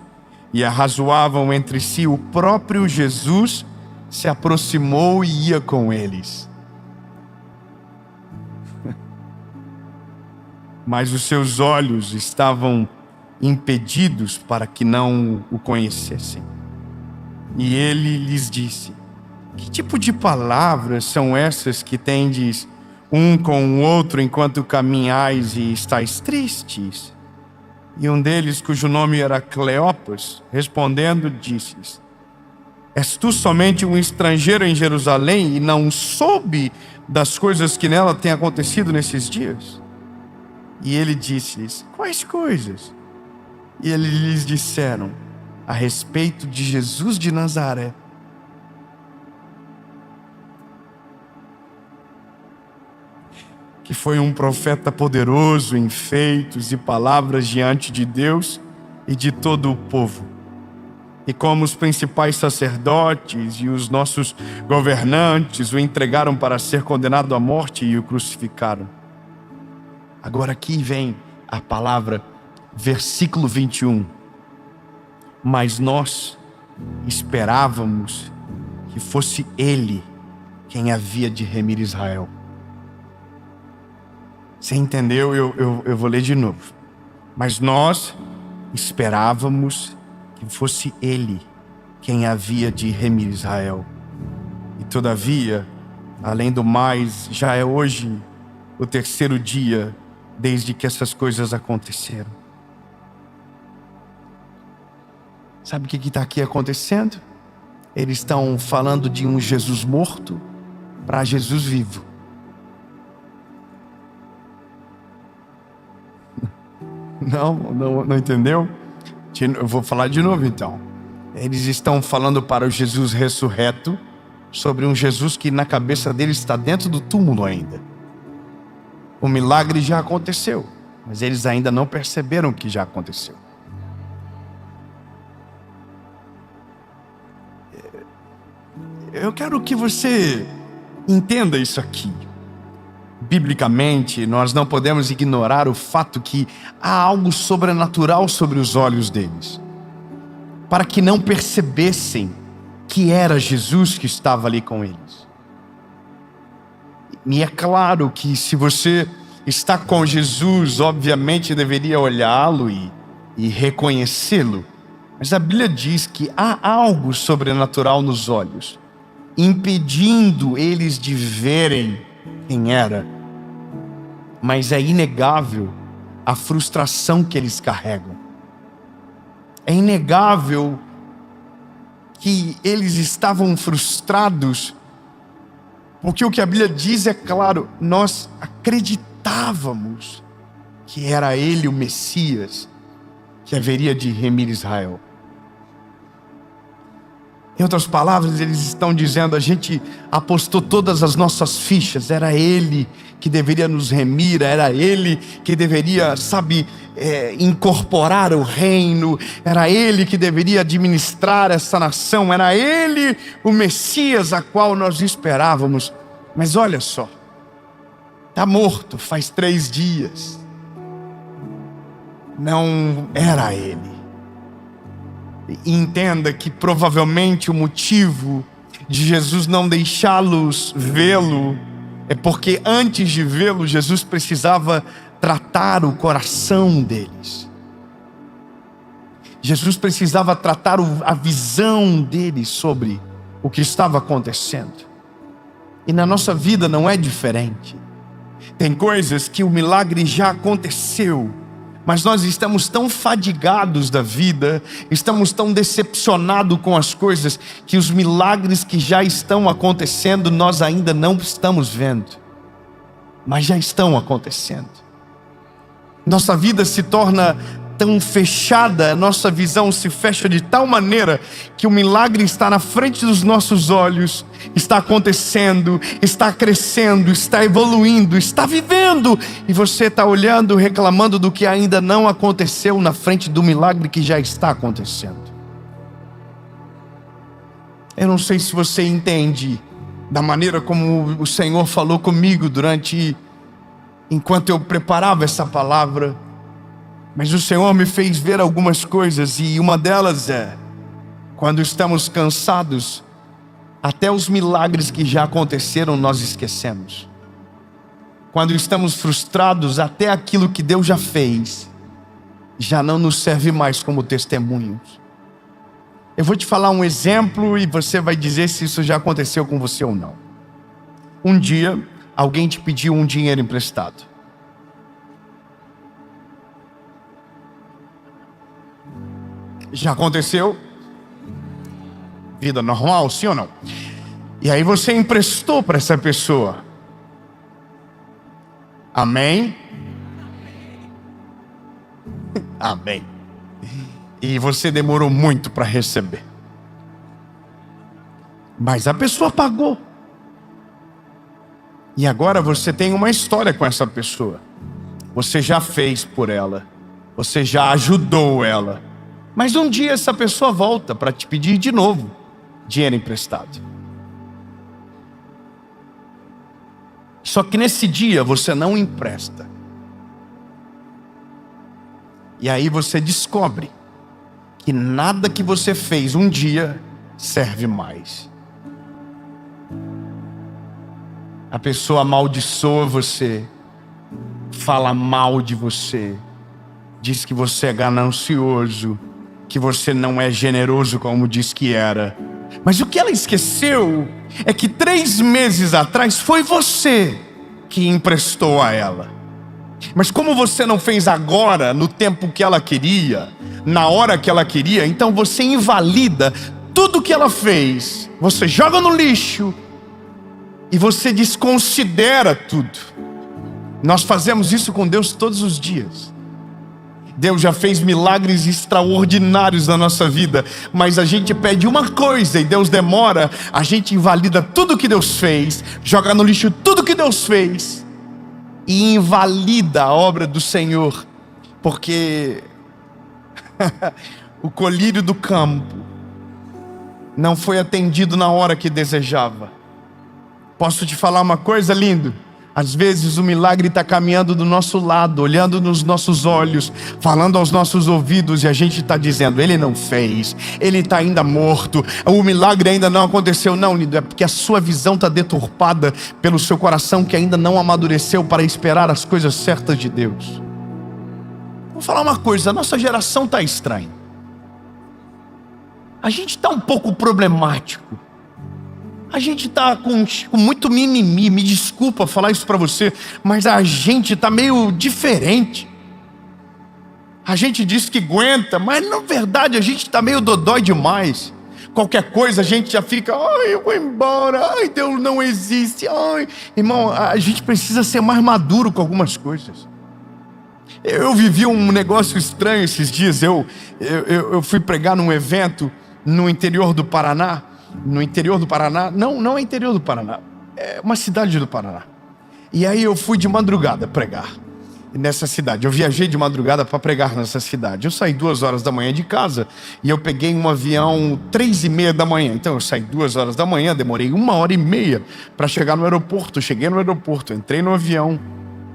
e arrazoavam entre si, o próprio Jesus se aproximou e ia com eles. Mas os seus olhos estavam impedidos para que não o conhecessem. E ele lhes disse: que tipo de palavras são essas que tendes um com o outro enquanto caminhais e estáis tristes? E um deles, cujo nome era Cleopas, respondendo, disse-lhes: és tu somente um estrangeiro em Jerusalém e não soube das coisas que nela têm acontecido nesses dias? E ele disse-lhes: quais coisas? E eles lhes disseram a respeito de Jesus de Nazaré, que foi um profeta poderoso em feitos e palavras diante de Deus e de todo o povo. E como os principais sacerdotes e os nossos governantes o entregaram para ser condenado à morte e o crucificaram. Agora aqui vem a palavra, versículo 21. Mas nós esperávamos que fosse Ele quem havia de remir Israel. Você entendeu? Eu vou ler de novo. Mas nós esperávamos que fosse Ele quem havia de remir Israel. E todavia, além do mais, já é hoje o 3º dia desde que essas coisas aconteceram. Sabe o que está aqui acontecendo? Eles estão falando de um Jesus morto para Jesus vivo. Não entendeu? Eu vou falar de novo então. Eles estão falando para o Jesus ressurreto sobre um Jesus que na cabeça dele está dentro do túmulo ainda. O milagre já aconteceu, mas eles ainda não perceberam que já aconteceu. Eu quero que você entenda isso aqui. Biblicamente, nós não podemos ignorar o fato que há algo sobrenatural sobre os olhos deles, para que não percebessem que era Jesus que estava ali com eles. E é claro que se você está com Jesus, obviamente deveria olhá-lo e reconhecê-lo. Mas a Bíblia diz que há algo sobrenatural nos olhos, impedindo eles de verem quem era. Mas é inegável a frustração que eles carregam. É inegável que eles estavam frustrados, porque o que a Bíblia diz é claro, nós acreditávamos que era ele o Messias, que haveria de remir Israel. Em outras palavras, eles estão dizendo, a gente apostou todas as nossas fichas, era ele que deveria nos remir, era ele que deveria, incorporar o reino, era ele que deveria administrar essa nação, era ele o Messias a qual nós esperávamos. Mas olha só, está morto faz 3 dias, não era ele. E entenda que provavelmente o motivo de Jesus não deixá-los vê-lo é porque antes de vê-lo, Jesus precisava tratar o coração deles. Jesus precisava tratar a visão deles sobre o que estava acontecendo. E na nossa vida não é diferente. Tem coisas que o milagre já aconteceu, mas nós estamos tão fadigados da vida, estamos tão decepcionados com as coisas, que os milagres que já estão acontecendo, nós ainda não estamos vendo. Mas já estão acontecendo. Nossa vida se torna tão fechada, nossa visão se fecha de tal maneira, que o milagre está na frente dos nossos olhos, está acontecendo, está crescendo, está evoluindo, está vivendo, e você está olhando, reclamando do que ainda não aconteceu na frente do milagre que já está acontecendo. Eu não sei se você entende da maneira como o Senhor falou comigo enquanto eu preparava essa palavra, mas o Senhor me fez ver algumas coisas, e uma delas é, quando estamos cansados, até os milagres que já aconteceram nós esquecemos. Quando estamos frustrados, até aquilo que Deus já fez, já não nos serve mais como testemunhos. Eu vou te falar um exemplo e você vai dizer se isso já aconteceu com você ou não. Um dia, alguém te pediu um dinheiro emprestado. Já aconteceu? Vida normal, sim ou não? E aí você emprestou para essa pessoa. Amém? Amém. E você demorou muito para receber. Mas a pessoa pagou. E agora você tem uma história com essa pessoa. Você já fez por ela. Você já ajudou ela. Mas um dia essa pessoa volta para te pedir de novo dinheiro emprestado. Só que nesse dia você não empresta. E aí você descobre que nada que você fez um dia serve mais. A pessoa amaldiçoa você, fala mal de você, diz que você é ganancioso, que você não é generoso como diz que era. Mas o que ela esqueceu é que 3 meses atrás foi você que emprestou a ela. Mas como você não fez agora, no tempo que ela queria, na hora que ela queria, então você invalida tudo que ela fez. Você joga no lixo e você desconsidera tudo. Nós fazemos isso com Deus todos os dias. Deus já fez milagres extraordinários na nossa vida, mas a gente pede uma coisa e Deus demora, a gente invalida tudo que Deus fez, joga no lixo tudo que Deus fez e invalida a obra do Senhor, porque o colírio do campo não foi atendido na hora que desejava. Posso te falar uma coisa, lindo? Às vezes o milagre está caminhando do nosso lado, olhando nos nossos olhos, falando aos nossos ouvidos, e a gente está dizendo: Ele não fez, Ele está ainda morto, o milagre ainda não aconteceu. Não, lindo, é porque a sua visão está deturpada pelo seu coração, que ainda não amadureceu para esperar as coisas certas de Deus. Vou falar uma coisa, a nossa geração está estranha. A gente está um pouco problemático. A gente está com muito mimimi, me desculpa falar isso para você, mas a gente está meio diferente. A gente diz que aguenta, mas na verdade a gente está meio dodói demais. Qualquer coisa a gente já fica: ai, eu vou embora, ai, Deus não existe, ai. Irmão, a gente precisa ser mais maduro com algumas coisas. Eu vivi um negócio estranho esses dias. Eu fui pregar num evento no interior do Paraná. Não é interior do Paraná, é uma cidade do Paraná. E aí eu fui de madrugada pregar nessa cidade. Eu viajei de madrugada para pregar nessa cidade. Eu saí 2 horas da manhã de casa e eu peguei um avião 3h30 da manhã. Então eu saí 2 horas da manhã, demorei 1h30 para chegar no aeroporto. Cheguei no aeroporto, entrei no avião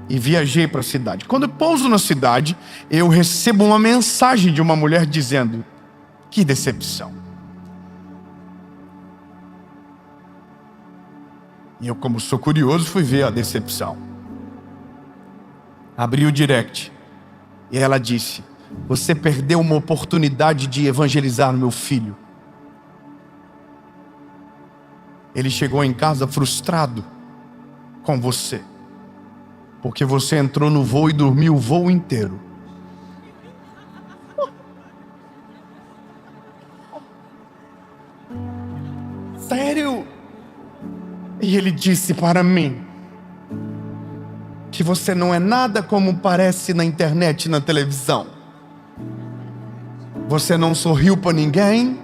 e viajei para a cidade. Quando eu pouso na cidade, eu recebo uma mensagem de uma mulher dizendo: que decepção. E eu, como sou curioso, fui ver a decepção. Abri o direct e ela disse: você perdeu uma oportunidade de evangelizar meu filho. Ele chegou em casa frustrado com você, porque você entrou no voo e dormiu o voo inteiro. Sério? E ele disse para mim que você não é nada como parece na internet e na televisão. Você não sorriu para ninguém.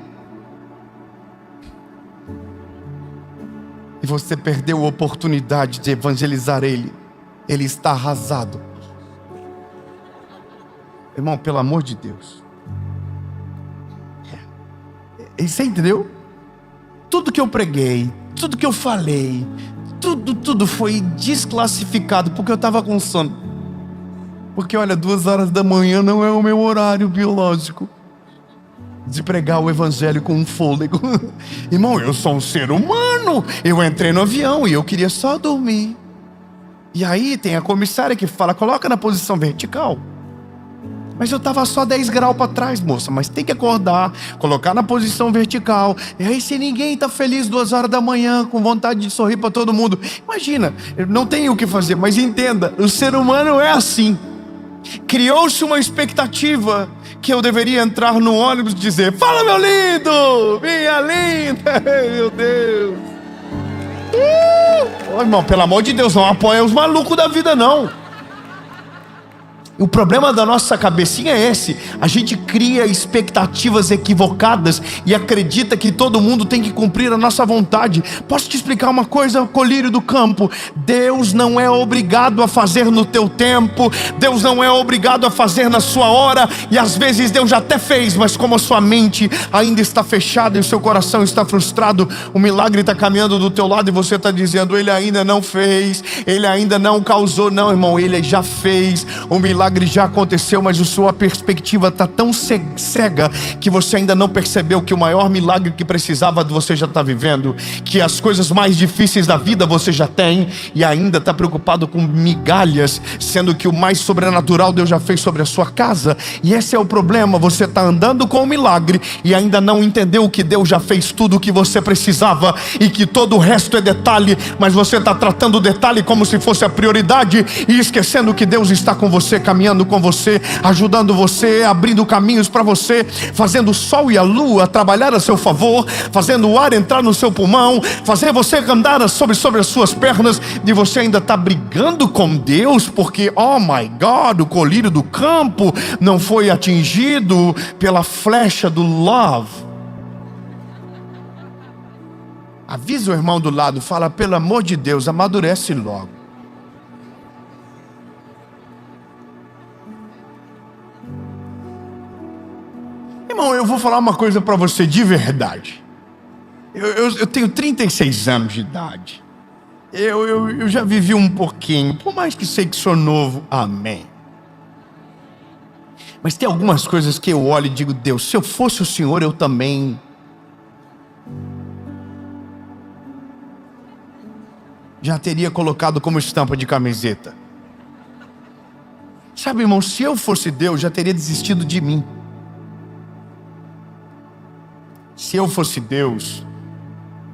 E você perdeu a oportunidade de evangelizar ele. Ele está arrasado. Irmão, pelo amor de Deus. E você entendeu? Tudo que eu preguei, tudo que eu falei, tudo foi desclassificado porque eu estava com sono. Porque olha, 2 horas da manhã não é o meu horário biológico de pregar o evangelho com um fôlego. Irmão, eu sou um ser humano. Eu entrei no avião e eu queria só dormir. E aí tem a comissária que fala: coloca na posição vertical. Mas eu estava só 10 graus para trás, moça. Mas tem que acordar, colocar na posição vertical. E aí, se ninguém está feliz 2 horas da manhã, com vontade de sorrir para todo mundo, imagina, não tem o que fazer. Mas entenda, o ser humano é assim. Criou-se uma expectativa que eu deveria entrar no ônibus e dizer: fala, meu lindo, minha linda, meu Deus. Oh, irmão, pelo amor de Deus, não apoia os malucos da vida, não. O problema da nossa cabecinha é esse: a gente cria expectativas equivocadas e acredita que todo mundo tem que cumprir a nossa vontade. Posso te explicar uma coisa, colírio do campo? Deus não é obrigado a fazer no teu tempo, Deus não é obrigado a fazer na sua hora. E às vezes Deus já até fez, mas como a sua mente ainda está fechada e o seu coração está frustrado, o milagre está caminhando do teu lado e você está dizendo: ele ainda não fez, ele ainda não causou. Não, irmão, ele já fez. O milagre já aconteceu, mas a sua perspectiva está tão cega que você ainda não percebeu que o maior milagre que precisava você já está vivendo, que as coisas mais difíceis da vida você já tem e ainda está preocupado com migalhas, sendo que o mais sobrenatural Deus já fez sobre a sua casa. E esse é o problema: você está andando com o milagre e ainda não entendeu que Deus já fez tudo o que você precisava e que todo o resto é detalhe, mas você está tratando o detalhe como se fosse a prioridade e esquecendo que Deus está com você caminhando caminhando com você, ajudando você, abrindo caminhos para você, fazendo o sol e a lua trabalhar a seu favor, fazendo o ar entrar no seu pulmão, fazer você andar sobre as suas pernas, e você ainda está brigando com Deus, porque, oh my God, o colírio do campo não foi atingido pela flecha do love. Avisa o irmão do lado, fala, pelo amor de Deus, amadurece logo. Irmão, eu vou falar uma coisa para você de verdade. Eu tenho 36 anos de idade. Eu já vivi um pouquinho, por mais que sei que sou novo, amém. Mas tem algumas coisas que eu olho e digo, Deus, se eu fosse o Senhor, eu também... já teria colocado como estampa de camiseta. Sabe, irmão, se eu fosse Deus, já teria desistido de mim. Se eu fosse Deus,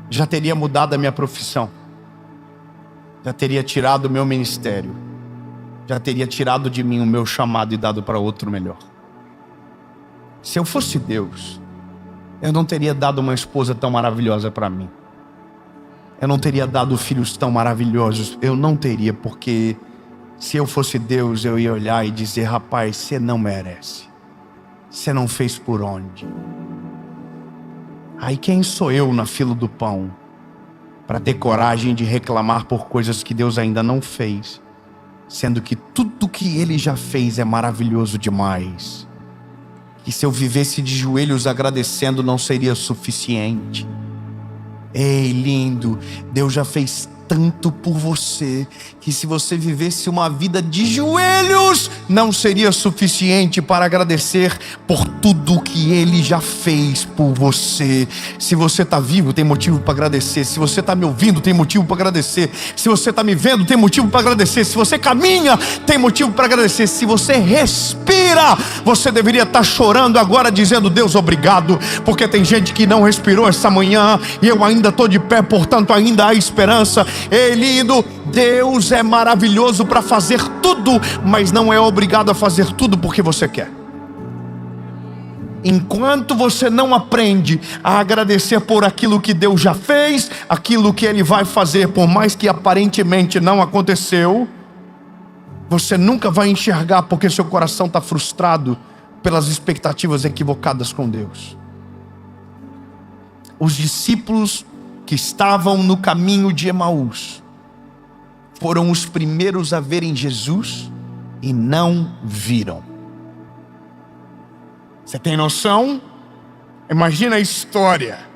já teria mudado a minha profissão. Já teria tirado o meu ministério. Já teria tirado de mim o meu chamado e dado para outro melhor. Se eu fosse Deus, eu não teria dado uma esposa tão maravilhosa para mim. Eu não teria dado filhos tão maravilhosos. Eu não teria, porque se eu fosse Deus, eu ia olhar e dizer, rapaz, você não merece. Você não fez por onde? Aí quem sou eu na fila do pão para ter coragem de reclamar por coisas que Deus ainda não fez, sendo que tudo que Ele já fez é maravilhoso demais? Que se eu vivesse de joelhos agradecendo não seria suficiente. Ei, lindo, Deus já fez tanto por você, que se você vivesse uma vida de joelhos, não seria suficiente para agradecer por tudo que Ele já fez por você. Se você está vivo, tem motivo para agradecer. Se você está me ouvindo, tem motivo para agradecer. Se você está me vendo, tem motivo para agradecer. Se você caminha, tem motivo para agradecer. Se você respira, você deveria estar chorando agora, dizendo, Deus, obrigado, porque tem gente que não respirou essa manhã, e eu ainda estou de pé, portanto ainda há esperança. Ei, lindo, Deus é maravilhoso para fazer tudo, mas não é obrigado a fazer tudo porque você quer. Enquanto você não aprende a agradecer por aquilo que Deus já fez, aquilo que Ele vai fazer, por mais que aparentemente não aconteceu, você nunca vai enxergar, porque seu coração está frustrado pelas expectativas equivocadas com Deus. Os discípulos que estavam no caminho de Emaús foram os primeiros a verem Jesus e não viram. Você tem noção? Imagina a história.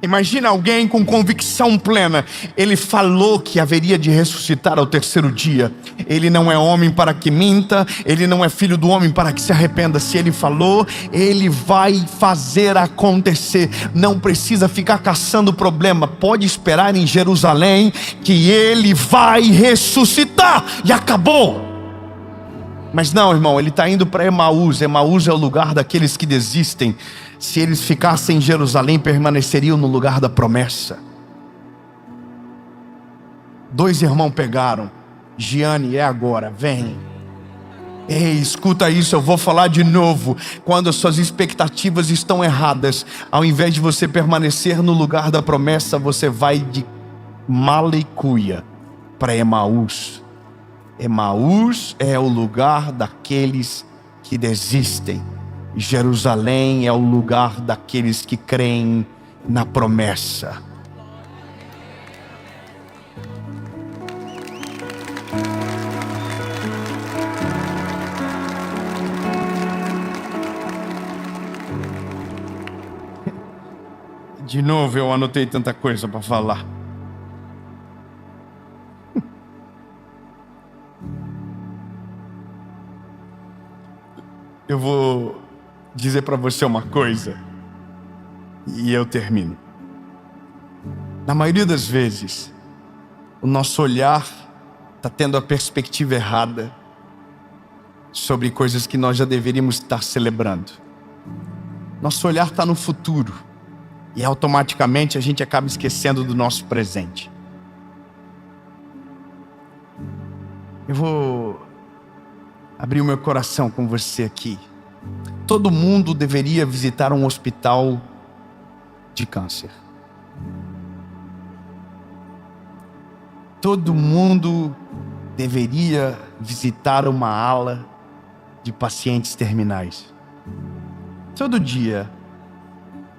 Imagina alguém com convicção plena. Ele falou que haveria de ressuscitar ao terceiro dia. Ele não é homem para que minta. Ele não é filho do homem para que se arrependa. Se Ele falou, Ele vai fazer acontecer. Não precisa ficar caçando problema. Pode esperar em Jerusalém que Ele vai ressuscitar. E acabou. Mas não, irmão, ele está indo para Emaús. Emaús é o lugar daqueles que desistem. Se eles ficassem em Jerusalém, permaneceriam no lugar da promessa. 2 irmãos pegaram. Giane, é agora, vem. Ei, escuta isso, eu vou falar de novo. Quando as suas expectativas estão erradas, ao invés de você permanecer no lugar da promessa, você vai de Malicuia para Emaús. Emaús é o lugar daqueles que desistem. Jerusalém é o lugar daqueles que creem na promessa. De novo, eu anotei tanta coisa para falar. Eu vou dizer para você uma coisa e eu termino. Na maioria das vezes, o nosso olhar está tendo a perspectiva errada sobre coisas que nós já deveríamos estar celebrando. Nosso olhar está no futuro e automaticamente a gente acaba esquecendo do nosso presente. Eu vou abrir o meu coração com você aqui. Todo mundo deveria visitar um hospital de câncer. Todo mundo deveria visitar uma ala de pacientes terminais. Todo dia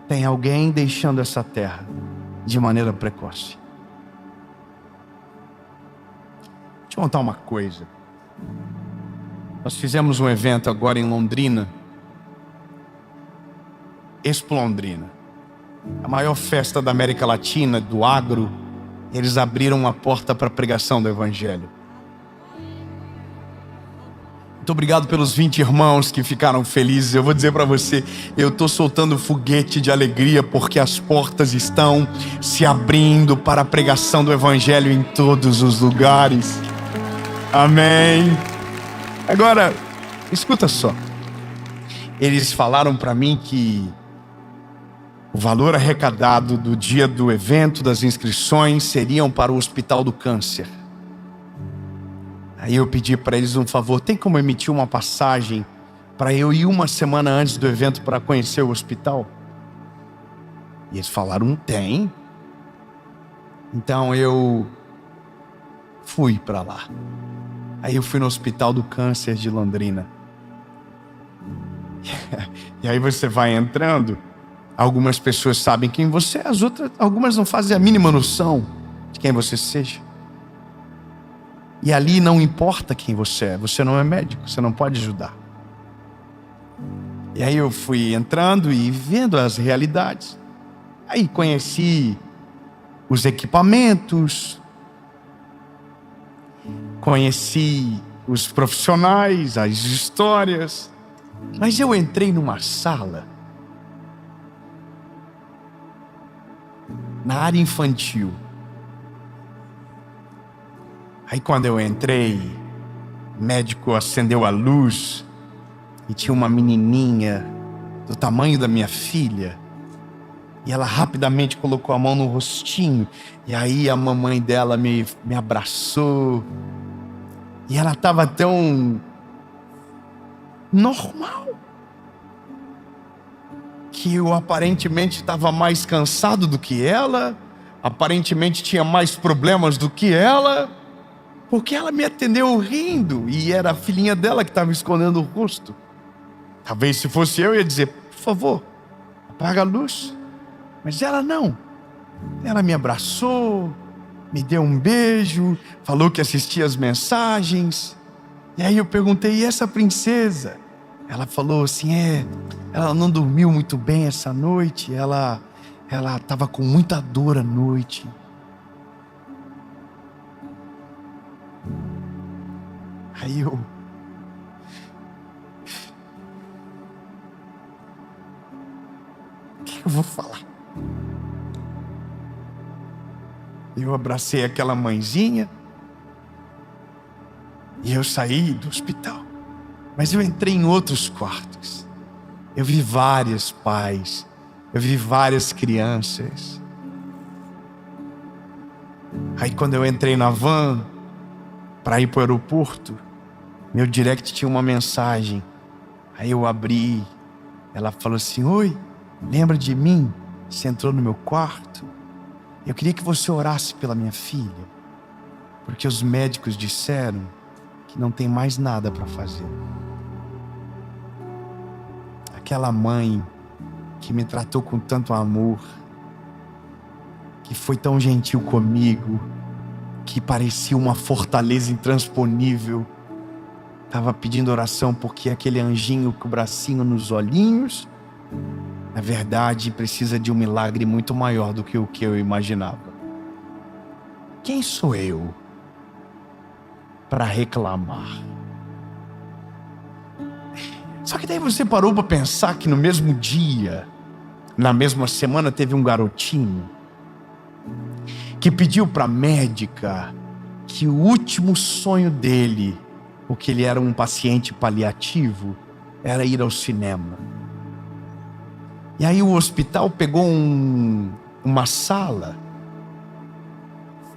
tem alguém deixando essa terra de maneira precoce. Deixa eu contar uma coisa. Nós fizemos um evento agora em Londrina, Expo Londrina, a maior festa da América Latina, do agro. Eles abriram uma porta para a pregação do Evangelho. Muito obrigado pelos 20 irmãos que ficaram felizes. Eu vou dizer para você, eu estou soltando foguete de alegria porque as portas estão se abrindo para a pregação do Evangelho em todos os lugares. Amém. Agora, escuta só. Eles falaram para mim que o valor arrecadado do dia do evento, das inscrições, seriam para o Hospital do Câncer. Aí eu pedi para eles um favor: tem como emitir uma passagem para eu ir uma semana antes do evento para conhecer o hospital? E eles falaram: tem. Então eu fui para lá. Aí eu fui no Hospital do Câncer de Londrina. E aí você vai entrando, algumas pessoas sabem quem você é, as outras, algumas não fazem a mínima noção de quem você seja. E ali não importa quem você é, você não é médico, você não pode ajudar. E aí eu fui entrando e vendo as realidades. Aí conheci os equipamentos, conheci os profissionais, as histórias. Mas eu entrei numa sala, na área infantil. Aí quando eu entrei, o médico acendeu a luz e tinha uma menininha do tamanho da minha filha. E ela rapidamente colocou a mão no rostinho. E aí a mamãe dela me abraçou. E ela estava tão normal que eu aparentemente estava mais cansado do que ela, aparentemente tinha mais problemas do que ela, porque ela me atendeu rindo e era a filhinha dela que estava escondendo o rosto. Talvez se fosse eu ia dizer: por favor, apaga a luz. Mas ela não. Ela me abraçou, me deu um beijo, falou que assistia as mensagens. E aí eu perguntei: e essa princesa? Ela falou assim: ela não dormiu muito bem essa noite, ela estava com muita dor à noite. Aí eu... o que eu vou falar? Eu abracei aquela mãezinha e eu saí do hospital. Mas eu entrei em outros quartos. Eu vi vários pais, eu vi várias crianças. Aí quando eu entrei na van para ir para o aeroporto, meu direct tinha uma mensagem. Aí eu abri, ela falou assim: oi, lembra de mim? Você entrou no meu quarto? Eu queria que você orasse pela minha filha, porque os médicos disseram que não tem mais nada para fazer. Aquela mãe que me tratou com tanto amor, que foi tão gentil comigo, que parecia uma fortaleza intransponível, estava pedindo oração porque aquele anjinho com o bracinho nos olhinhos, na verdade, precisa de um milagre muito maior do que o que eu imaginava. Quem sou eu para reclamar? Só que daí você parou para pensar que no mesmo dia, na mesma semana, teve um garotinho que pediu para a médica que o último sonho dele, porque ele era um paciente paliativo, era ir ao cinema. E aí o hospital pegou uma sala,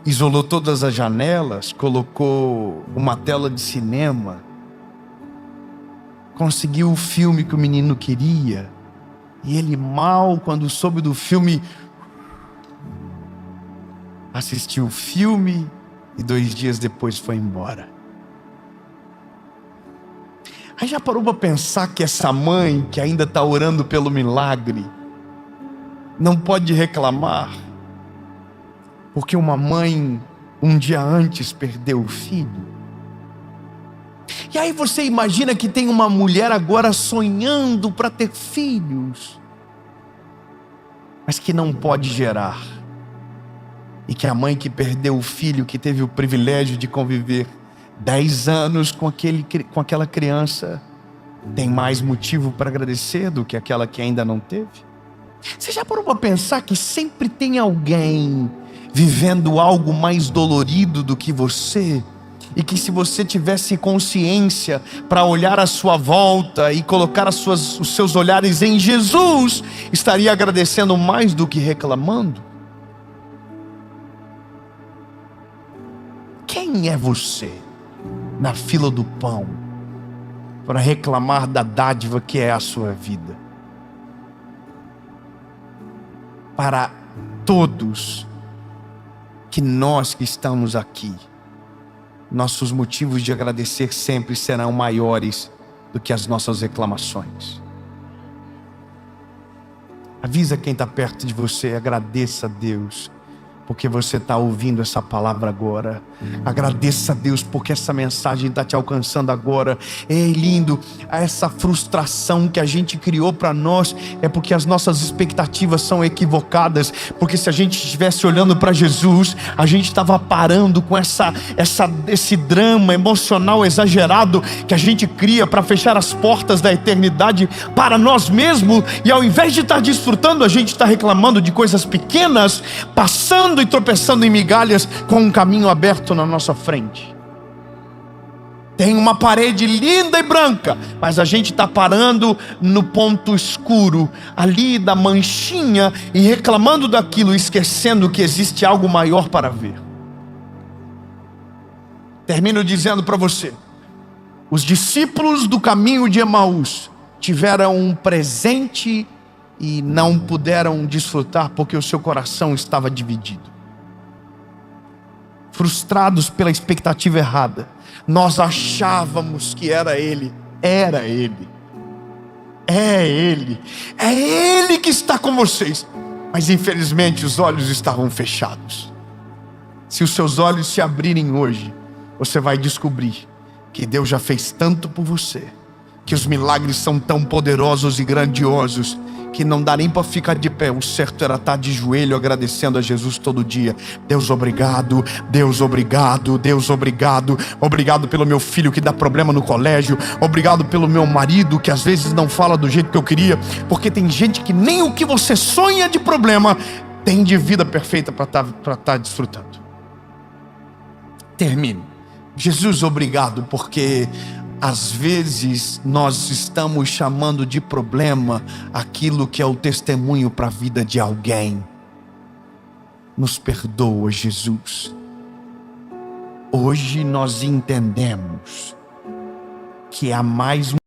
isolou todas as janelas, colocou uma tela de cinema conseguiu o filme que o menino queria. E ele mal, quando soube do filme, assistiu o filme e 2 dias depois foi embora. Aí já parou para pensar que essa mãe que ainda está orando pelo milagre não pode reclamar? Porque uma mãe um dia antes perdeu o filho. E aí você imagina que tem uma mulher agora sonhando para ter filhos, mas que não pode gerar. E que a mãe que perdeu o filho, que teve o privilégio de conviver 10 anos com aquela criança, tem mais motivo para agradecer do que aquela que ainda não teve? Você já parou para pensar que sempre tem alguém vivendo algo mais dolorido do que você? E que se você tivesse consciência para olhar à sua volta e colocar os seus olhares em Jesus, estaria agradecendo mais do que reclamando? Quem é você na fila do pão para reclamar da dádiva que é a sua vida? Para todos nós que estamos aqui, nossos motivos de agradecer sempre serão maiores do que as nossas reclamações. Avisa quem está perto de você, agradeça a Deus porque você está ouvindo essa palavra agora. Agradeça a Deus porque essa mensagem está te alcançando agora. Ei, lindo, essa frustração que a gente criou para nós é porque as nossas expectativas são equivocadas. Porque se a gente estivesse olhando para Jesus, a gente estava parando com esse drama emocional exagerado que a gente cria para fechar as portas da eternidade para nós mesmos. E ao invés de estar desfrutando, a gente está reclamando de coisas pequenas, passando e tropeçando em migalhas com um caminho aberto na nossa frente. Tem uma parede linda e branca, mas a gente está parando no ponto escuro, ali da manchinha, e reclamando daquilo, esquecendo que existe algo maior para ver. Termino dizendo para você: os discípulos do caminho de Emaús tiveram um presente e não puderam desfrutar porque o seu coração estava dividido. Frustrados pela expectativa errada. Nós achávamos que era Ele. Era Ele. É Ele. É Ele que está com vocês. Mas infelizmente os olhos estavam fechados. Se os seus olhos se abrirem hoje, você vai descobrir que Deus já fez tanto por você, que os milagres são tão poderosos e grandiosos que não dá nem para ficar de pé. O certo era estar de joelho agradecendo a Jesus todo dia. Deus, obrigado. Deus, obrigado. Deus, obrigado. Obrigado pelo meu filho que dá problema no colégio. Obrigado pelo meu marido que às vezes não fala do jeito que eu queria. Porque tem gente que nem o que você sonha de problema tem de vida perfeita para estar desfrutando. Termino. Jesus, obrigado, porque às vezes nós estamos chamando de problema aquilo que é o testemunho para a vida de alguém. Nos perdoa, Jesus. Hoje nós entendemos que há mais